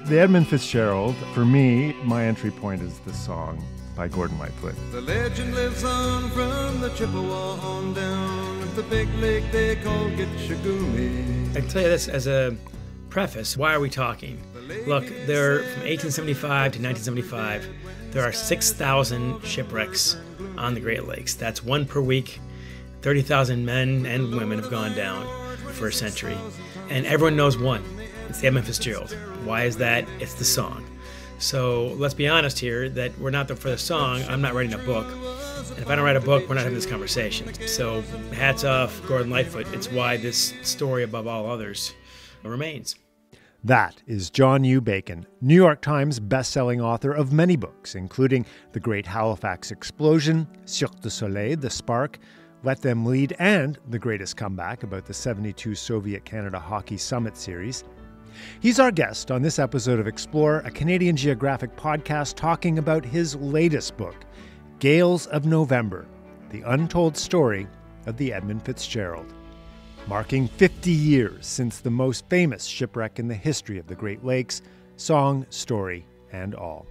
The Edmund Fitzgerald, for me, my entry point is the song by Gordon Lightfoot. The legend lives on from the Chippewa on down at the big lake they call Gitchagumi. I can tell you this as a preface. Why are we talking? Look, there from 1875 to 1975, there are 6,000 shipwrecks on the Great Lakes. That's one per week. 30,000 men and women have gone down for a century. And everyone knows one. It's the Edmund Fitzgerald. Why is that? It's the song. So let's be honest here that we're not there for the song. I'm not writing a book. And if I don't write a book, we're not having this conversation. So hats off Gordon Lightfoot. It's why this story above all others remains. That is John U. Bacon, New York Times best-selling author of many books, including The Great Halifax Explosion, Cirque du Soleil, The Spark, Let Them Lead, and The Greatest Comeback about the 72 Soviet Canada Hockey Summit Series. He's our guest on this episode of Explore, a Canadian Geographic podcast talking about his latest book, Gales of November, the untold story of the Edmund Fitzgerald. Marking 50 years since the most famous shipwreck in the history of the Great Lakes, song, story, and all.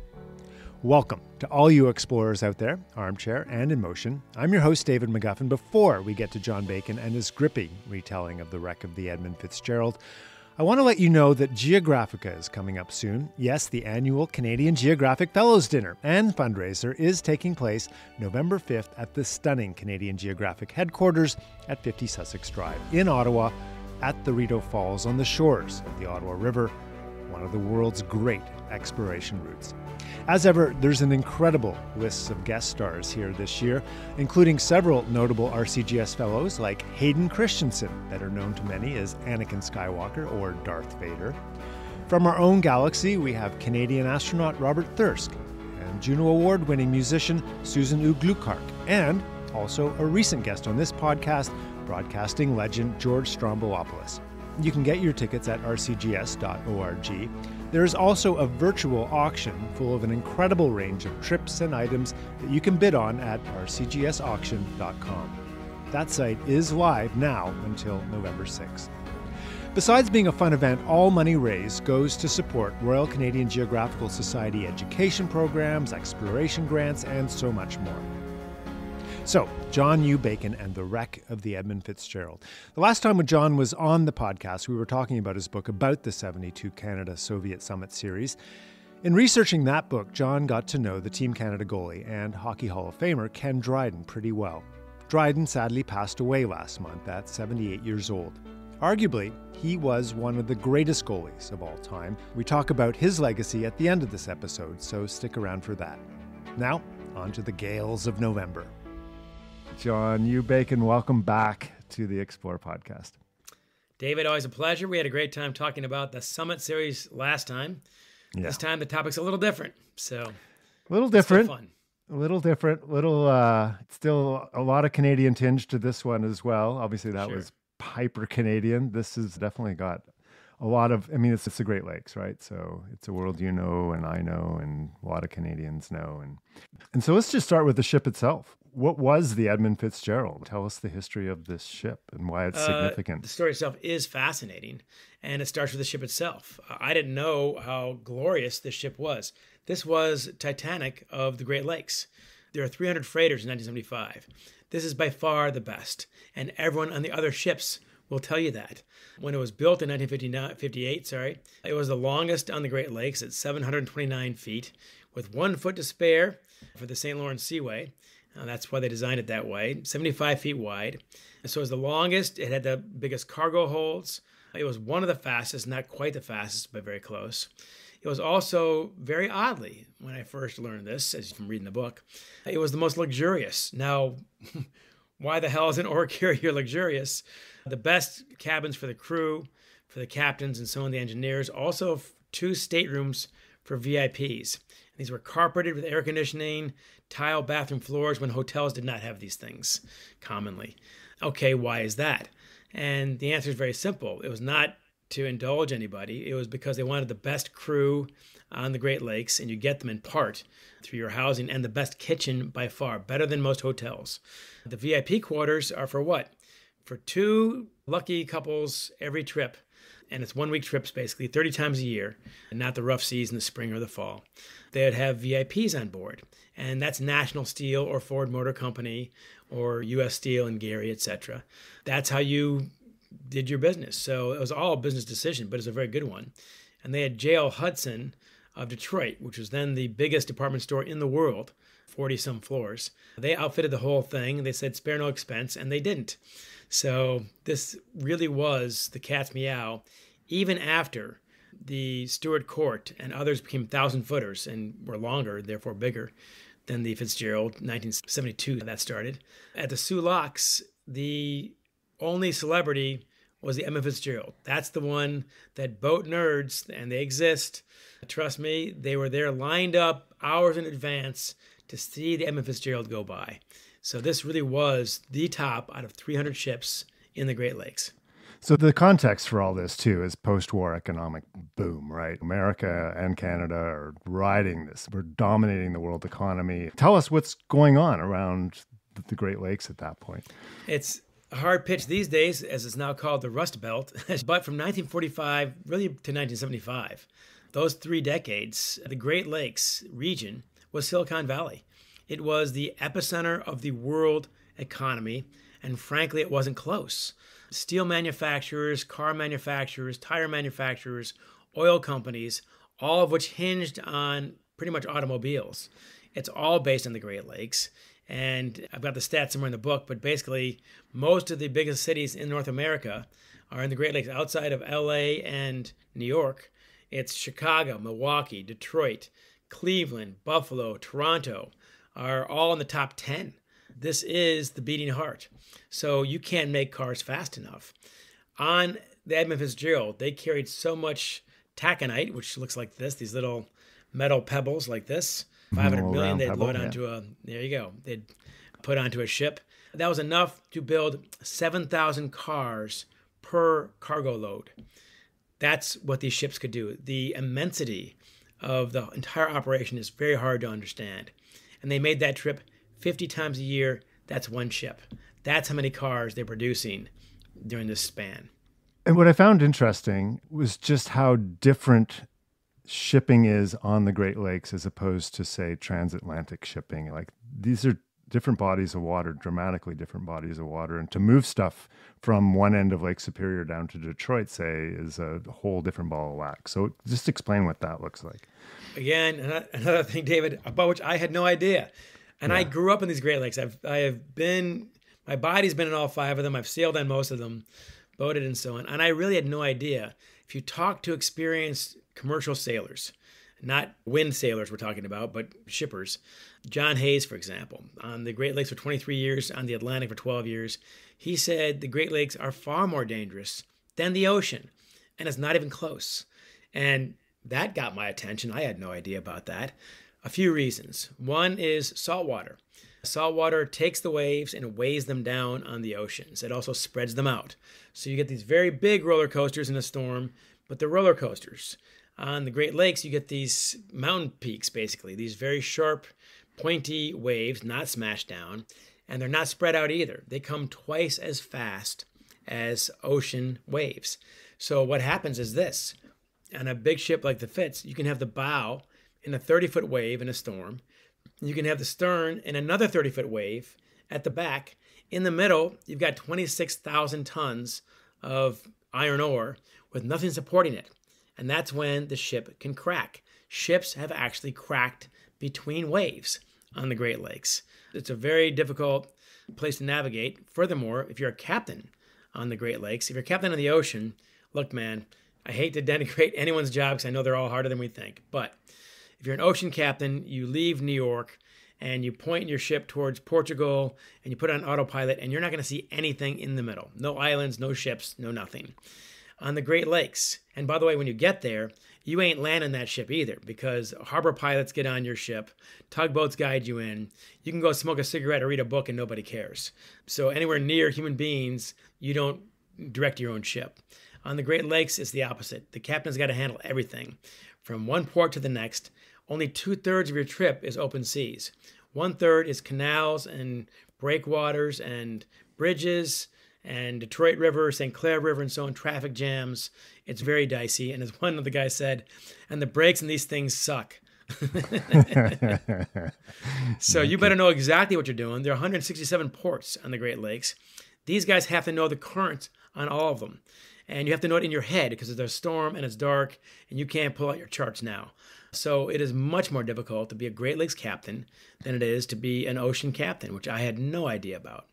Welcome to all you explorers out there, armchair and in motion. I'm your host, David McGuffin. Before we get to John Bacon and his gripping retelling of the wreck of the Edmund Fitzgerald, I want to let you know that Geographica is coming up soon. Yes, the annual Canadian Geographic Fellows Dinner and fundraiser is taking place November 5th at the stunning Canadian Geographic headquarters at 50 Sussex Drive in Ottawa at the Rideau Falls on the shores of the Ottawa River, one of the world's great exploration routes. As ever, there's an incredible list of guest stars here this year, including several notable RCGS fellows like Hayden Christensen, better known to many as Anakin Skywalker or Darth Vader. From our own galaxy, we have Canadian astronaut Robert Thirsk and Juno Award-winning musician Susan Uglukark, and also a recent guest on this podcast, broadcasting legend George Stroumboulopoulos. You can get your tickets at rcgs.org. There is also a virtual auction full of an incredible range of trips and items that you can bid on at rcgsauction.com. That site is live now until November 6th. Besides being a fun event, all money raised goes to support Royal Canadian Geographical Society education programs, exploration grants, and so much more. So, John U. Bacon and the wreck of the Edmund Fitzgerald. The last time when John was on the podcast, we were talking about his book about the 72 Canada Soviet Summit Series. In researching that book, John got to know the Team Canada goalie and Hockey Hall of Famer Ken Dryden pretty well. Dryden sadly passed away last month at 78 years old. Arguably, he was one of the greatest goalies of all time. We talk about his legacy at the end of this episode, so stick around for that. Now, on to the Gales of November. John U. Bacon, welcome back to the Explore podcast. David, always a pleasure. We had a great time talking about the Summit Series last time. Yeah. This time the topic's a little different. So a little different. Still fun. A little different. Still a lot of Canadian tinge to this one as well. Obviously that was hyper Canadian. This has definitely got a lot of, it's the Great Lakes, right? So it's a world you know and I know and a lot of Canadians know. And so let's just start with the ship itself. What was the Edmund Fitzgerald? Tell us the history of this ship and why it's significant. The story itself is fascinating, and it starts with the ship itself. I didn't know how glorious this ship was. This was Titanic of the Great Lakes. There are 300 freighters in 1975. This is by far the best, and everyone on the other ships will tell you that. When it was built in 1958, it was the longest on the Great Lakes at 729 feet, with 1 foot to spare for the St. Lawrence Seaway. That's why they designed it that way, 75 feet wide. And so it was the longest. It had the biggest cargo holds. It was one of the fastest, not quite the fastest, but very close. It was also, very oddly, when I first learned this, as from reading the book, it was the most luxurious. Now, why the hell is an ore carrier luxurious? The best cabins for the crew, for the captains, and some of the engineers. Also, 2 staterooms for VIPs. These were carpeted with air conditioning, tile bathroom floors when hotels did not have these things commonly. Okay, why is that? And the answer is very simple. It was not to indulge anybody. It was because they wanted the best crew on the Great Lakes, and you get them in part through your housing, and the best kitchen by far, better than most hotels. The VIP quarters are for what? For 2 lucky couples every trip. And it's 1 week trips, basically, 30 times a year, and not the rough seas in the spring or the fall. They'd have VIPs on board, and that's National Steel or Ford Motor Company or U.S. Steel and Gary, etc. That's how you did your business. So it was all a business decision, but it's a very good one. And they had J.L. Hudson of Detroit, which was then the biggest department store in the world, 40-some floors. They outfitted the whole thing. They said, spare no expense, and they didn't. So this really was the cat's meow, even after the Stewart Court and others became 1,000-footers and were longer, therefore bigger than the Fitzgerald. 1972 that started. At the Soo Locks, the only celebrity was the Edmund Fitzgerald. That's the one that boat nerds, and they exist, trust me, they were there lined up hours in advance to see the Edmund Fitzgerald go by. So this really was the top out of 300 ships in the Great Lakes. So the context for all this, too, is post-war economic boom, right? America and Canada are riding this. We're dominating the world economy. Tell us what's going on around the Great Lakes at that point. It's a hard pitch these days, as it's now called the Rust Belt. But from 1945 really to 1975, those 3 decades, the Great Lakes region was Silicon Valley. It was the epicenter of the world economy, and frankly, it wasn't close. Steel manufacturers, car manufacturers, tire manufacturers, oil companies, all of which hinged on pretty much automobiles. It's all based on the Great Lakes. And I've got the stats somewhere in the book, but basically most of the biggest cities in North America are in the Great Lakes outside of LA and New York. It's Chicago, Milwaukee, Detroit, Cleveland, Buffalo, Toronto are all in the top 10. This is the beating heart. So you can't make cars fast enough. On the Edmund Fitzgerald, they carried so much taconite, which looks like this, these little metal pebbles like this. 500 million they'd load onto there you go, they'd put onto a ship. That was enough to build 7,000 cars per cargo load. That's what these ships could do. The immensity of the entire operation is very hard to understand. And they made that trip 50 times a year. That's one ship. That's how many cars they're producing during this span. And what I found interesting was just how different shipping is on the Great Lakes as opposed to, say, transatlantic shipping. Like, these are different bodies of water, dramatically different bodies of water. And to move stuff from one end of Lake Superior down to Detroit, say, is a whole different ball of wax. So just explain what that looks like. Again, another thing, David, about which I had no idea. And I grew up in these Great Lakes. My body's been in all 5 of them. I've sailed on most of them, boated and so on. And I really had no idea. If you talk to experienced commercial sailors, not wind sailors we're talking about, but shippers. John Hayes, for example, on the Great Lakes for 23 years, on the Atlantic for 12 years, he said the Great Lakes are far more dangerous than the ocean, and it's not even close. And that got my attention. I had no idea about that. A few reasons. One is saltwater. Saltwater takes the waves and weighs them down on the oceans. It also spreads them out. So you get these very big roller coasters in a storm, but they're roller coasters. On the Great Lakes, you get these mountain peaks, basically, these very sharp, pointy waves, not smashed down, and they're not spread out either. They come twice as fast as ocean waves. So what happens is this. On a big ship like the Fitz, you can have the bow in a 30-foot wave in a storm. You can have the stern in another 30-foot wave at the back. In the middle, you've got 26,000 tons of iron ore with nothing supporting it. And that's when the ship can crack. Ships have actually cracked between waves on the Great Lakes. It's a very difficult place to navigate. Furthermore, if you're a captain on the Great Lakes, if you're a captain on the ocean, look, man, I hate to denigrate anyone's job because I know they're all harder than we think. But if you're an ocean captain, you leave New York and you point your ship towards Portugal and you put it on autopilot and you're not going to see anything in the middle. No islands, no ships, no nothing. On the Great Lakes, and by the way, when you get there, you ain't landing that ship either because harbor pilots get on your ship, tugboats guide you in, you can go smoke a cigarette or read a book and nobody cares. So anywhere near human beings, you don't direct your own ship. On the Great Lakes, it's the opposite. The captain's got to handle everything. From one port to the next, only 2/3 of your trip is open seas. 1/3 is canals and breakwaters and bridges And Detroit River, St. Clair River, and so on, traffic jams. It's very dicey. And as one of the guys said, and the brakes in these things suck. So you better know exactly what you're doing. There are 167 ports on the Great Lakes. These guys have to know the current on all of them. And you have to know it in your head because there's a storm and it's dark and you can't pull out your charts now. So it is much more difficult to be a Great Lakes captain than it is to be an ocean captain, which I had no idea about.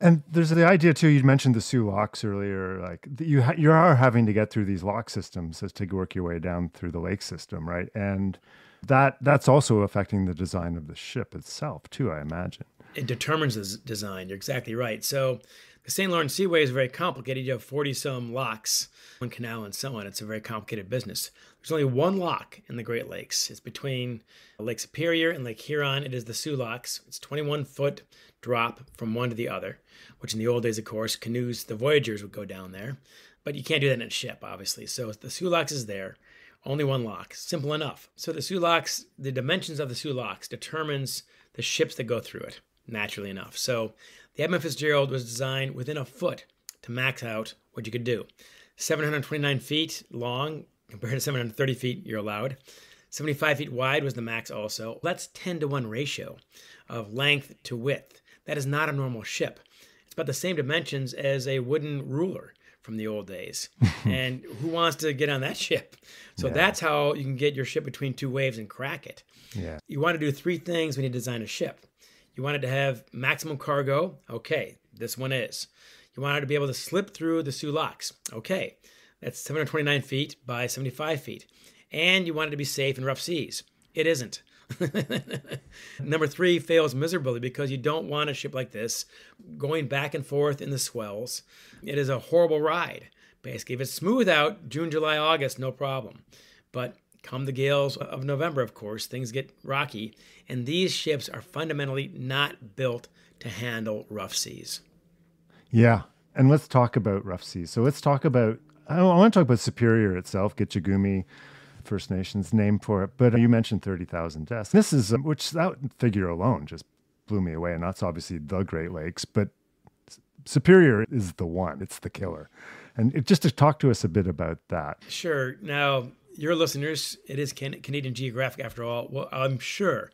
And there's the idea too, you mentioned the Soo locks earlier, like you are having to get through these lock systems as to work your way down through the lake system, right? And that's also affecting the design of the ship itself too, I imagine. It determines the design. You're exactly right. So the St. Lawrence Seaway is very complicated. You have 40-some locks, one canal and so on. It's a very complicated business. There's only one lock in the Great Lakes. It's between Lake Superior and Lake Huron. It is the Soo locks. It's 21-foot drop from one to the other, which in the old days, of course, canoes, the voyagers would go down there. But you can't do that in a ship, obviously. So the Soo locks is there. Only one lock. Simple enough. So the Soo locks, the dimensions of the Soo locks determines the ships that go through it, naturally enough. So the Edmund Fitzgerald was designed within a foot to max out what you could do. 729 feet long compared to 730 feet you're allowed. 75 feet wide was the max also. That's 10-to-1 ratio of length to width. That is not a normal ship. It's about the same dimensions as a wooden ruler from the old days. And who wants to get on that ship? So that's how you can get your ship between two waves and crack it. Yeah. You want to do three things when you design a ship. You want it to have maximum cargo. Okay, this one is. You want it to be able to slip through the Soo locks. Okay, that's 729 feet by 75 feet. And you want it to be safe in rough seas. It isn't. Number three fails miserably because you don't want a ship like this going back and forth in the swells. It is a horrible ride. Basically, if it's smooth out, June, July, August, no problem. But come the gales of November, of course, things get rocky. And these ships are fundamentally not built to handle rough seas. Yeah. And let's talk about rough seas. So let's talk about, I want to talk about Superior itself, Gitchagumi First Nations name for it. But you mentioned 30,000 deaths. This is, which that figure alone just blew me away. And that's obviously the Great Lakes, but Superior is the one. It's the killer. And just to talk to us a bit about that. Sure. Now, your listeners, it is Canadian Geographic after all. Well, I'm sure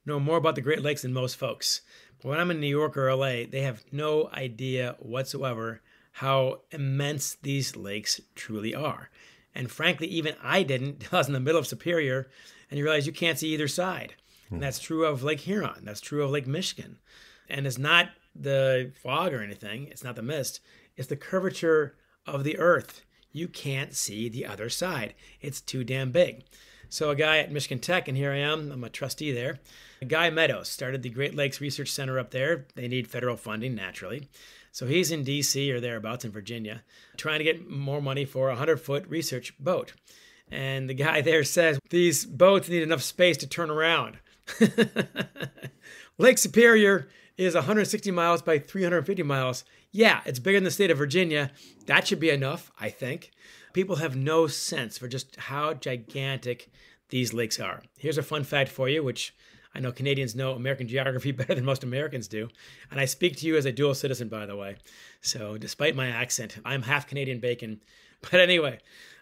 know more about the Great Lakes than most folks. But when I'm in New York or LA, they have no idea whatsoever how immense these lakes truly are. And frankly, even I didn't until I was in the middle of Superior, and you realize you can't see either side. And that's true of Lake Huron. That's true of Lake Michigan. And it's not the fog or anything. It's not the mist. It's the curvature of the earth. You can't see the other side. It's too damn big. So a guy at Michigan Tech, and here I am, I'm a trustee there. Guy Meadows started the Great Lakes Research Center up there. They need federal funding, naturally. So he's in D.C. or thereabouts in Virginia, trying to get more money for a 100-foot research boat. And the guy there says, these boats need enough space to turn around. Lake Superior is 160 miles by 350 miles. Yeah, it's bigger than the state of Virginia. That should be enough, I think. People have no sense for just how gigantic these lakes are. Here's a fun fact for you, which I know Canadians know American geography better than most Americans do. And I speak to you as a dual citizen, by the way. So despite my accent, I'm half Canadian bacon. But anyway,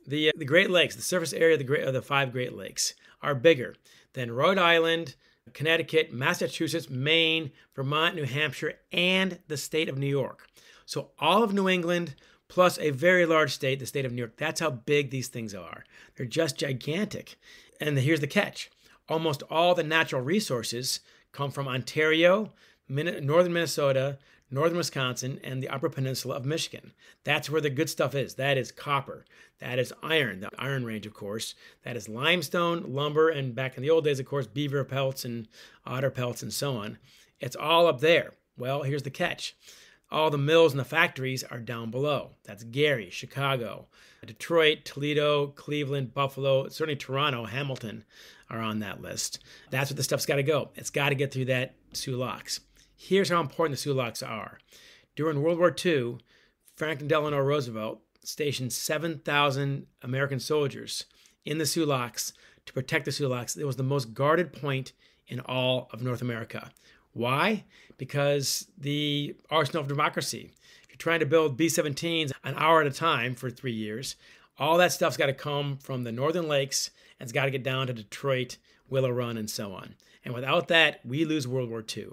the Great Lakes, the surface area of the 5 Great Lakes are bigger than Rhode Island, Connecticut, Massachusetts, Maine, Vermont, New Hampshire, and the state of New York. So all of New England plus a very large state, the state of New York. That's how big these things are. They're just gigantic. And here's the catch. Almost all the natural resources come from Ontario, northern Minnesota, northern Wisconsin, and the Upper Peninsula of Michigan. That's where the good stuff is. That is copper. That is iron, the Iron Range, of course. That is limestone, lumber, and back in the old days, of course, beaver pelts and otter pelts and so on. It's all up there. Well, here's the catch. All the mills and the factories are down below. That's Gary, Chicago, Detroit, Toledo, Cleveland, Buffalo, certainly Toronto, Hamilton are on that list. That's where the stuff's got to go. It's got to get through that Soo locks. Here's how important the Soo locks are. During World War II, Franklin Delano Roosevelt stationed 7,000 American soldiers in the Soo locks to protect the Soo locks. It was the most guarded point in all of North America. Why? Because the arsenal of democracy. If you're trying to build B-17s an hour at a time for 3 years, all that stuff's got to come from the Northern Lakes, and it's got to get down to Detroit, Willow Run, and so on. And without that, we lose World War II.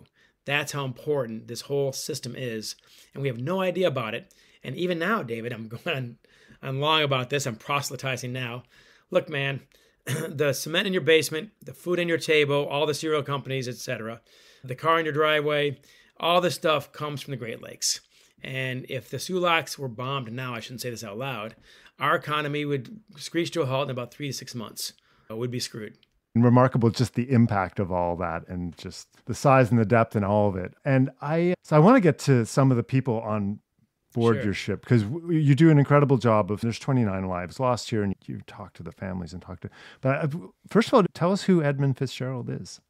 That's how important this whole system is, and we have no idea about it. And even now, David, I'm going on long about this. I'm proselytizing now. Look, man, the cement in your basement, the food in your table, all the cereal companies, etc., the car in your driveway, all this stuff comes from the Great Lakes. And if the Sulaks were bombed now, I shouldn't say this out loud, our economy would screech to a halt in about 3 to 6 months. It would be screwed. Remarkable, just the impact of all that and just the size and the depth and all of it. And I want to get to some of the people on board Sure. your ship, because you do an incredible job of, there's 29 lives lost here, and you talk to the families and but first of all, tell us who Edmund Fitzgerald is.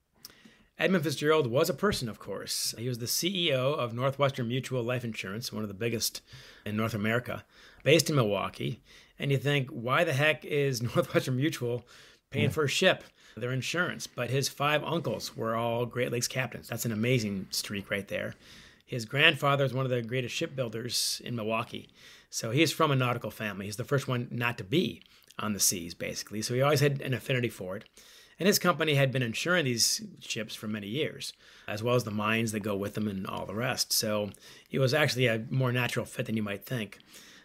Edmund Fitzgerald was a person, of course. He was the CEO of Northwestern Mutual Life Insurance, one of the biggest in North America, based in Milwaukee. And you think, why the heck is Northwestern Mutual paying for a ship, their insurance? But his 5 uncles were all Great Lakes captains. That's an amazing streak right there. His grandfather is one of the greatest shipbuilders in Milwaukee. So he's from a nautical family. He's the first one not to be on the seas, basically. So he always had an affinity for it. And his company had been insuring these ships for many years, as well as the mines that go with them and all the rest. So he was actually a more natural fit than you might think.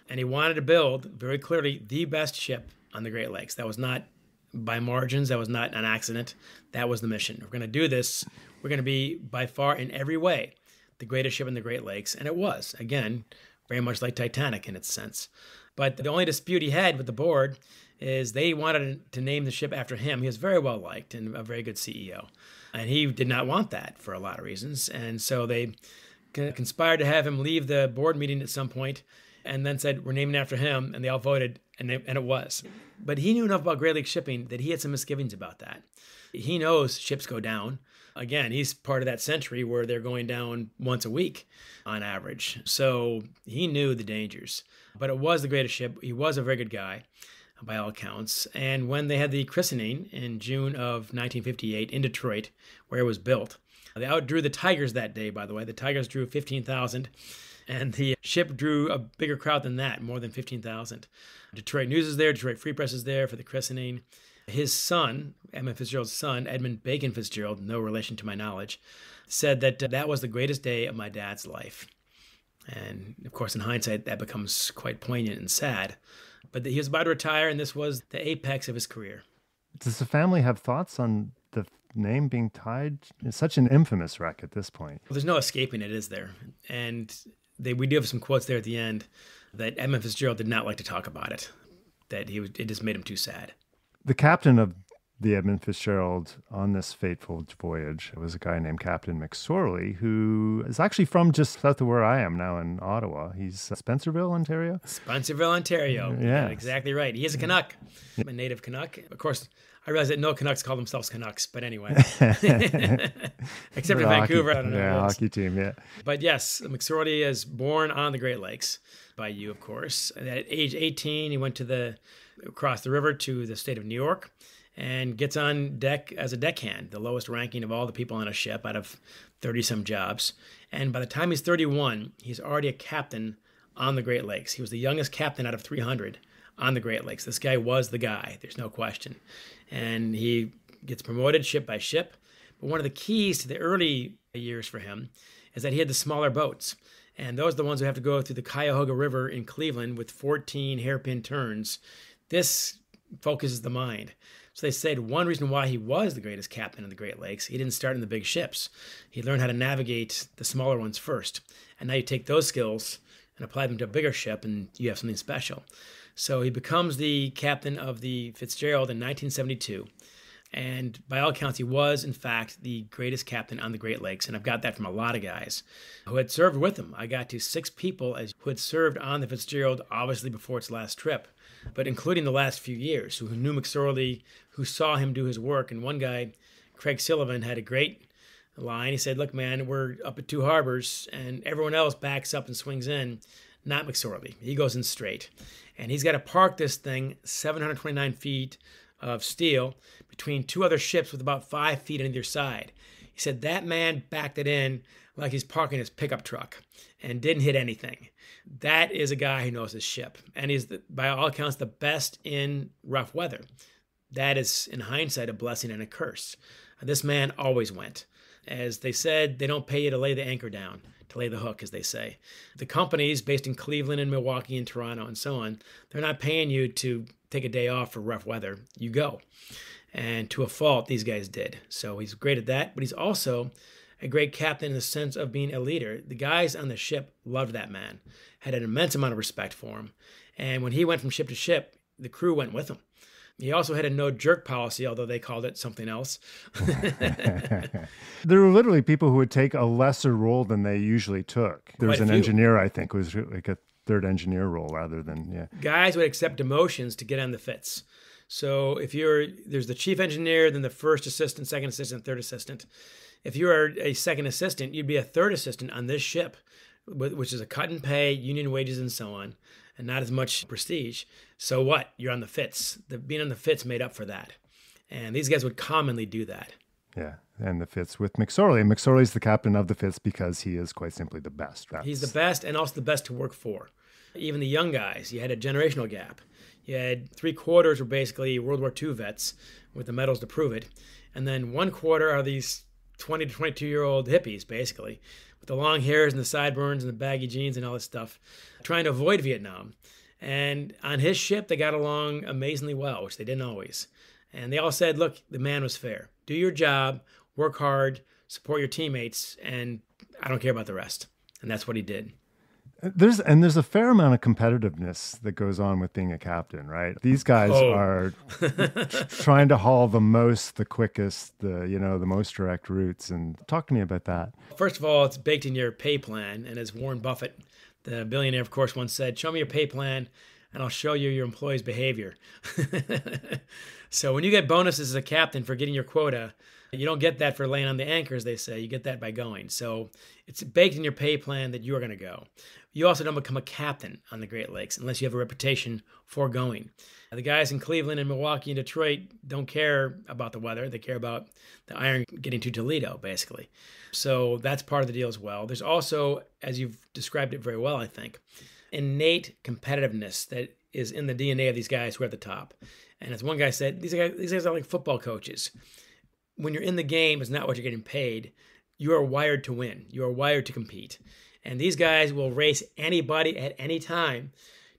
And he wanted to build, very clearly, the best ship on the Great Lakes. That was not by margins. That was not an accident. That was the mission. We're going to do this. We're going to be, by far, in every way, the greatest ship in the Great Lakes. And it was, again, very much like Titanic in its sense. But the only dispute he had with the board is they wanted to name the ship after him. He was very well liked and a very good CEO. And he did not want that for a lot of reasons. And so they conspired to have him leave the board meeting at some point and then said, we're naming after him. And they all voted, and it was. But he knew enough about Great Lakes shipping that he had some misgivings about that. He knows ships go down. Again, he's part of that century where they're going down once a week on average. So he knew the dangers. But it was the greatest ship. He was a very good guy, by all accounts. And when they had the christening in June of 1958 in Detroit, where it was built, they outdrew the Tigers that day, by the way. The Tigers drew 15,000, and the ship drew a bigger crowd than that, more than 15,000. Detroit News is there, Detroit Free Press is there for the christening. His son, Edmund Fitzgerald's son, Edmund Bacon Fitzgerald, no relation to my knowledge, said that that was the greatest day of my dad's life. And of course, in hindsight, that becomes quite poignant and sad. But he was about to retire, and this was the apex of his career. Does the family have thoughts on the name being tied? It's such an infamous wreck at this point. Well, there's no escaping it, is there? And we do have some quotes there at the end that Edmund Fitzgerald did not like to talk about it, that it just made him too sad. The captain of the Edmund Fitzgerald on this fateful voyage was a guy named Captain McSorley, who is actually from just south of where I am now in Ottawa. He's Spencerville, Ontario. Spencerville, Ontario. Yeah, exactly right. He is a Canuck, a native Canuck. Of course, I realize that no Canucks call themselves Canucks, but anyway. Except in Vancouver, I don't know. Yeah, hockey team, yeah. But yes, McSorley is born on the Great Lakes by you, of course. At age 18, he went across the river to the state of New York and gets on deck as a deckhand, the lowest ranking of all the people on a ship out of 30-some jobs. And by the time he's 31, he's already a captain on the Great Lakes. He was the youngest captain out of 300 on the Great Lakes. This guy was the guy, there's no question. And he gets promoted ship by ship. But one of the keys to the early years for him is that he had the smaller boats. And those are the ones who have to go through the Cuyahoga River in Cleveland with 14 hairpin turns. This focuses the mind. So they said one reason why he was the greatest captain in the Great Lakes, he didn't start in the big ships. He learned how to navigate the smaller ones first. And now you take those skills and apply them to a bigger ship, and you have something special. So he becomes the captain of the Fitzgerald in 1972. And by all accounts, he was, in fact, the greatest captain on the Great Lakes. And I've got that from a lot of guys who had served with him. I got to 6 people who had served on the Fitzgerald, obviously before its last trip, but including the last few years, who knew McSorley, who saw him do his work. And one guy, Craig Sullivan, had a great line. He said, look, man, we're up at 2 harbors, and everyone else backs up and swings in. Not McSorley. He goes in straight. And he's got to park this thing 729 feet of steel between 2 other ships with about 5 feet on either side. He said that man backed it in like he's parking his pickup truck and didn't hit anything. That is a guy who knows his ship. And he's, by all accounts, the best in rough weather. That is, in hindsight, a blessing and a curse. This man always went. As they said, they don't pay you to lay the anchor down, to lay the hook, as they say. The companies based in Cleveland and Milwaukee and Toronto and so on, they're not paying you to take a day off for rough weather. You go. And to a fault, these guys did. So he's great at that, but he's also a great captain in the sense of being a leader. The guys on the ship loved that man, had an immense amount of respect for him. And when he went from ship to ship, the crew went with him. He also had a no-jerk policy, although they called it something else. There were literally people who would take a lesser role than they usually took. There was an engineer, I think, who was like a third engineer role rather than, yeah. Guys would accept demotions to get on the Fitz. So if there's the chief engineer, then the first assistant, second assistant, third assistant. If you are a second assistant, you'd be a third assistant on this ship, which is a cut and pay, union wages and so on, and not as much prestige. So what? You're on the Fitz. Being on the Fitz made up for that. And these guys would commonly do that. Yeah, and the Fitz with McSorley. And McSorley's the captain of the Fitz because he is quite simply the best. He's the best and also the best to work for. Even the young guys, you had a generational gap. You had 3/4 were basically World War II vets with the medals to prove it. And then 1/4 are these 20 to 22-year-old hippies, basically, with the long hairs and the sideburns and the baggy jeans and all this stuff, trying to avoid Vietnam. And on his ship, they got along amazingly well, which they didn't always. And they all said, look, the man was fair. Do your job, work hard, support your teammates, and I don't care about the rest. And that's what he did. There's a fair amount of competitiveness that goes on with being a captain, right? These guys are trying to haul the most, the quickest, the most direct routes. And talk to me about that. First of all, it's baked in your pay plan. And as Warren Buffett, the billionaire, of course, once said, show me your pay plan and I'll show you your employees' behavior. So when you get bonuses as a captain for getting your quota, you don't get that for laying on the anchors, they say. You get that by going. So it's baked in your pay plan that you are going to go. You also don't become a captain on the Great Lakes unless you have a reputation for going. The guys in Cleveland and Milwaukee and Detroit don't care about the weather. They care about the iron getting to Toledo, basically. So that's part of the deal as well. There's also, as you've described it very well, I think, innate competitiveness that is in the DNA of these guys who are at the top. And as one guy said, these guys are like football coaches. When you're in the game, it's not what you're getting paid. You are wired to win. You are wired to compete. And these guys will race anybody at any time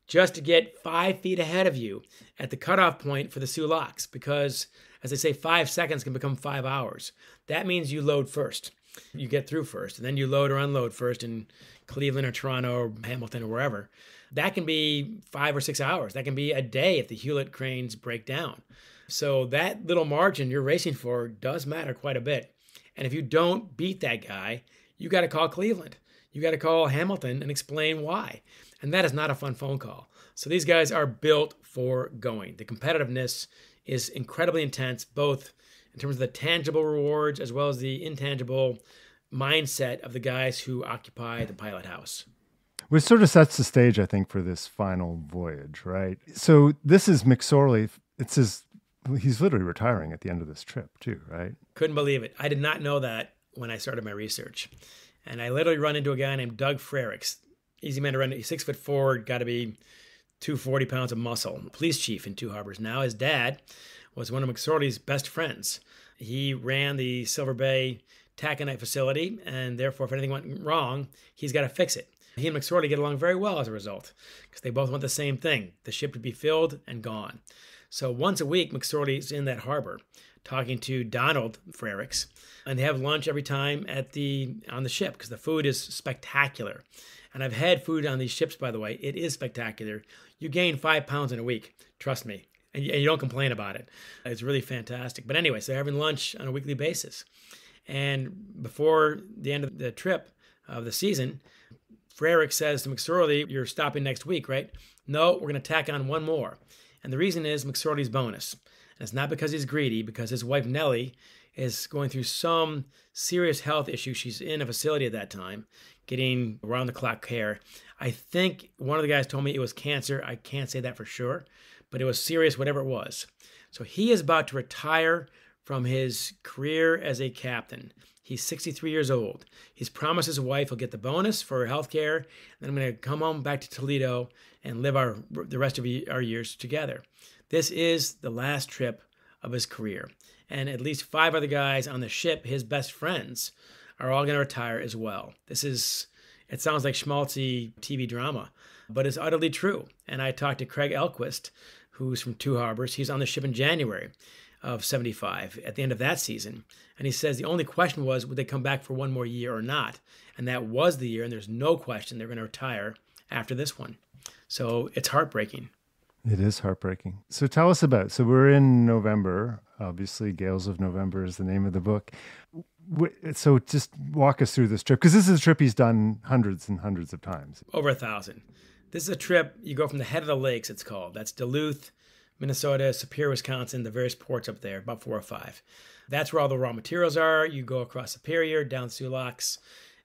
just to get 5 feet ahead of you at the cutoff point for the Soo Locks. Because, as they say, 5 seconds can become 5 hours. That means you load first. You get through first. And then you load or unload first in Cleveland or Toronto or Hamilton or wherever. That can be 5 or 6 hours. That can be a day if the Hewlett cranes break down. So that little margin you're racing for does matter quite a bit. And if you don't beat that guy, you got to call Cleveland. You got to call Hamilton and explain why. And that is not a fun phone call. So these guys are built for going. The competitiveness is incredibly intense, both in terms of the tangible rewards as well as the intangible mindset of the guys who occupy the pilot house. Which sort of sets the stage, I think, for this final voyage, right? So this is McSorley. He's literally retiring at the end of this trip too, right? Couldn't believe it. I did not know that when I started my research. And I literally run into a guy named Doug Frericks. Easy man to run. He's 6'4", got to be 240 pounds of muscle. Police chief in Two Harbors. Now his dad was one of McSorley's best friends. He ran the Silver Bay taconite facility, and therefore if anything went wrong, he's got to fix it. He and McSorley get along very well as a result, because they both want the same thing, the ship to be filled and gone. So once a week, McSorley's in that harbor talking to Donald Frericks, and they have lunch every time on the ship because the food is spectacular. And I've had food on these ships, by the way. It is spectacular. You gain 5 pounds in a week, trust me, and you don't complain about it. It's really fantastic. But anyway, so they're having lunch on a weekly basis. And before the end of the trip of the season, Frericks says to McSorley, you're stopping next week, right? No, we're going to tack on one more. And the reason is McSorley's bonus. And it's not because he's greedy, because his wife Nellie is going through some serious health issue. She's in a facility at that time, getting round-the-clock care. I think one of the guys told me it was cancer. I can't say that for sure, but it was serious, whatever it was. So he is about to retire from his career as a captain. He's 63 years old. He's promised his wife he'll get the bonus for her health care, and then I'm going to come home back to Toledo and live the rest of our years together. This is the last trip of his career. And at least 5 other guys on the ship, his best friends, are all going to retire as well. It sounds like schmaltzy TV drama, but it's utterly true. And I talked to Craig Elquist, who's from Two Harbors. He's on the ship in January of 75 at the end of that season. And he says the only question was, would they come back for one more year or not? And that was the year, and there's no question they're going to retire after this one. So it's heartbreaking. It is heartbreaking. So tell us so we're in November. Obviously, Gales of November is the name of the book. So just walk us through this trip, because this is a trip he's done hundreds and hundreds of times. Over 1,000. This is a trip, you go from the head of the lakes, it's called. That's Duluth, Minnesota, Superior, Wisconsin, the various ports up there, about 4 or 5. That's where all the raw materials are. You go across Superior, down Sioux Locks,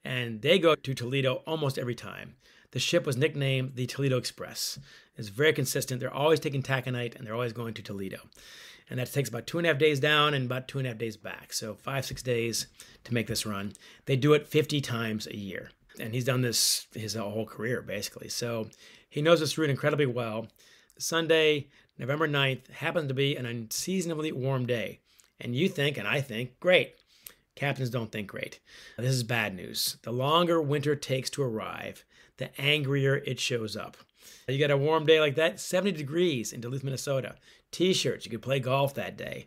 and they go to Toledo almost every time. The ship was nicknamed the Toledo Express. It's very consistent. They're always taking taconite, and they're always going to Toledo. And that takes about 2.5 days down and about 2.5 days back. So 5-6 days to make this run. They do it 50 times a year. And he's done this his whole career, basically. So he knows this route incredibly well. Sunday, November 9th, happens to be an unseasonably warm day. And you think, and I think, great. Captains don't think great. This is bad news. The longer winter takes to arrive, the angrier it shows up. You got a warm day like that, 70 degrees in Duluth, Minnesota. T-shirts, you could play golf that day.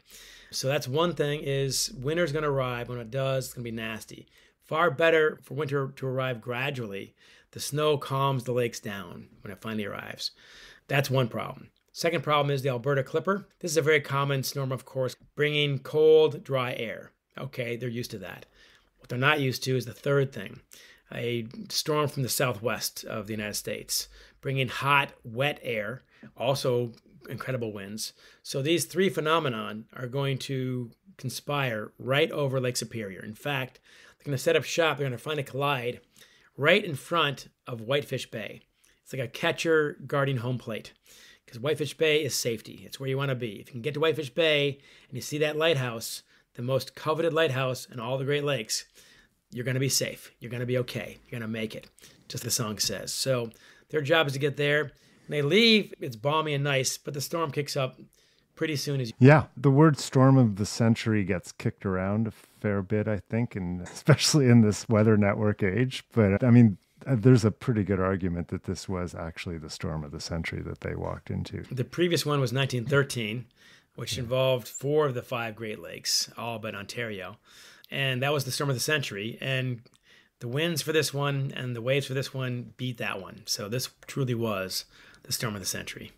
So that's one thing, is winter's going to arrive. When it does, it's going to be nasty. Far better for winter to arrive gradually. The snow calms the lakes down when it finally arrives. That's one problem. Second problem is the Alberta Clipper. This is a very common storm, of course, bringing cold, dry air. Okay, they're used to that. What they're not used to is the third thing. A storm from the southwest of the United States, bringing hot, wet air, also incredible winds. So these 3 phenomenon are going to conspire right over Lake Superior. In fact, they're going to set up shop. They're going to finally collide right in front of Whitefish Bay. It's like a catcher guarding home plate, because Whitefish Bay is safety. It's where you want to be. If you can get to Whitefish Bay and you see that lighthouse, the most coveted lighthouse in all the Great Lakes, you're going to be safe. You're going to be okay. You're going to make it, just the song says. So their job is to get there. When they leave, it's balmy and nice, but the storm kicks up pretty soon. Yeah, the word storm of the century gets kicked around a fair bit, I think, and especially in this Weather Network age. But I mean, there's a pretty good argument that this was actually the storm of the century that they walked into. The previous one was 1913, which involved 4 of the 5 Great Lakes, all but Ontario. And that was the storm of the century. And the winds for this one and the waves for this one beat that one. So this truly was the storm of the century.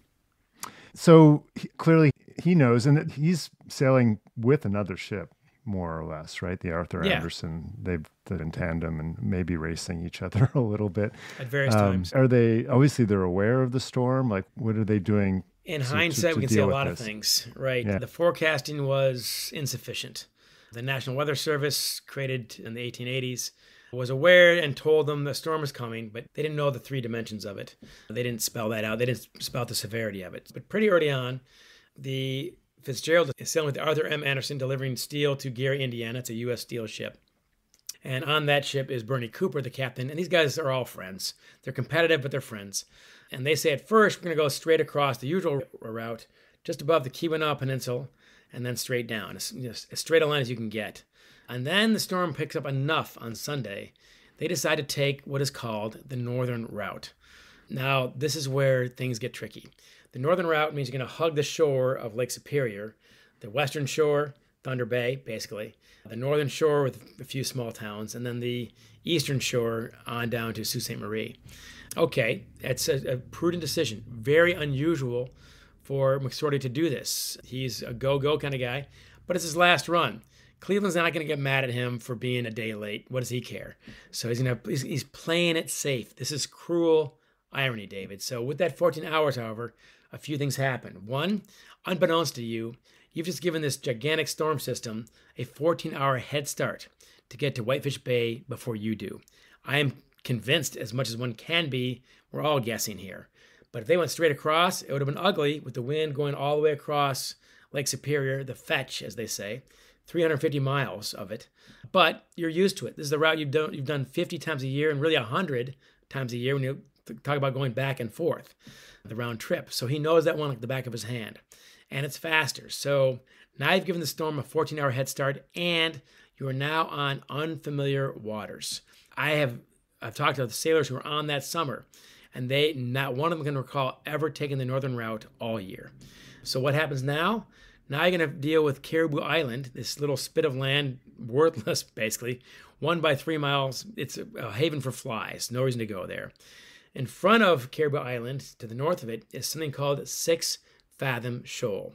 So clearly he knows, and that he's sailing with another ship, more or less, right? The Arthur Anderson. They've been in tandem and maybe racing each other a little bit. At various times. Are they, obviously they're aware of the storm? Like, what are they doing? In hindsight, we can say a lot of things, right? Yeah. The forecasting was insufficient. The National Weather Service, created in the 1880s, was aware and told them the storm was coming, but they didn't know the 3 dimensions of it. They didn't spell that out. They didn't spell out the severity of it. But pretty early on, the Fitzgerald is sailing with the Arthur M. Anderson, delivering steel to Gary, Indiana. It's a U.S. steel ship. And on that ship is Bernie Cooper, the captain. And these guys are all friends. They're competitive, but they're friends. And they say, at first, we're going to go straight across the usual route, just above the Keweenaw Peninsula, and then straight down, as straight a line as you can get. And then the storm picks up enough on Sunday, they decide to take what is called the Northern Route. Now, this is where things get tricky. The Northern Route means you're going to hug the shore of Lake Superior, the western shore, Thunder Bay, basically, the northern shore with a few small towns, and then the eastern shore on down to Sault Ste. Marie. Okay, it's a prudent decision. Very unusual for McSorley to do this. He's a go-go kind of guy, but it's his last run. Cleveland's not going to get mad at him for being a day late. What does he care? So he's playing it safe. This is cruel irony, David. So with that 14 hours, however, a few things happen. One, unbeknownst to you, you've just given this gigantic storm system a 14-hour head start to get to Whitefish Bay before you do. I am convinced, as much as one can be, we're all guessing here. But if they went straight across, it would have been ugly with the wind going all the way across Lake Superior, the fetch, as they say, 350 miles of it, but you're used to it. This is the route you've done 50 times a year and really 100 times a year when you talk about going back and forth, the round trip. So he knows that one like the back of his hand, and it's faster. So now you've given the storm a 14-hour head start, and you are now on unfamiliar waters. I've talked to the sailors who were on that summer, and not one of them can recall ever taking the northern route all year. So what happens now? Now you're going to deal with Caribou Island, this little spit of land, worthless basically, 1 by 3 miles. It's a haven for flies, no reason to go there. In front of Caribou Island, to the north of it, is something called 6 Fathom Shoal.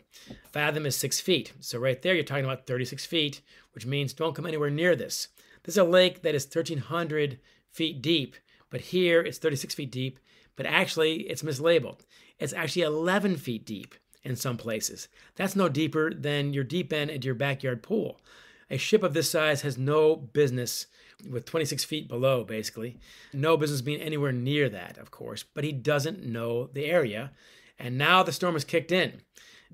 Fathom is 6 feet. So right there, you're talking about 36 feet, which means don't come anywhere near this. This is a lake that is 1,300 feet deep, but here it's 36 feet deep, but actually it's mislabeled. It's actually 11 feet deep in some places. That's no deeper than your deep end at your backyard pool. A ship of this size has no business with 26 feet below, basically. No business being anywhere near that, of course, but he doesn't know the area. And now the storm has kicked in.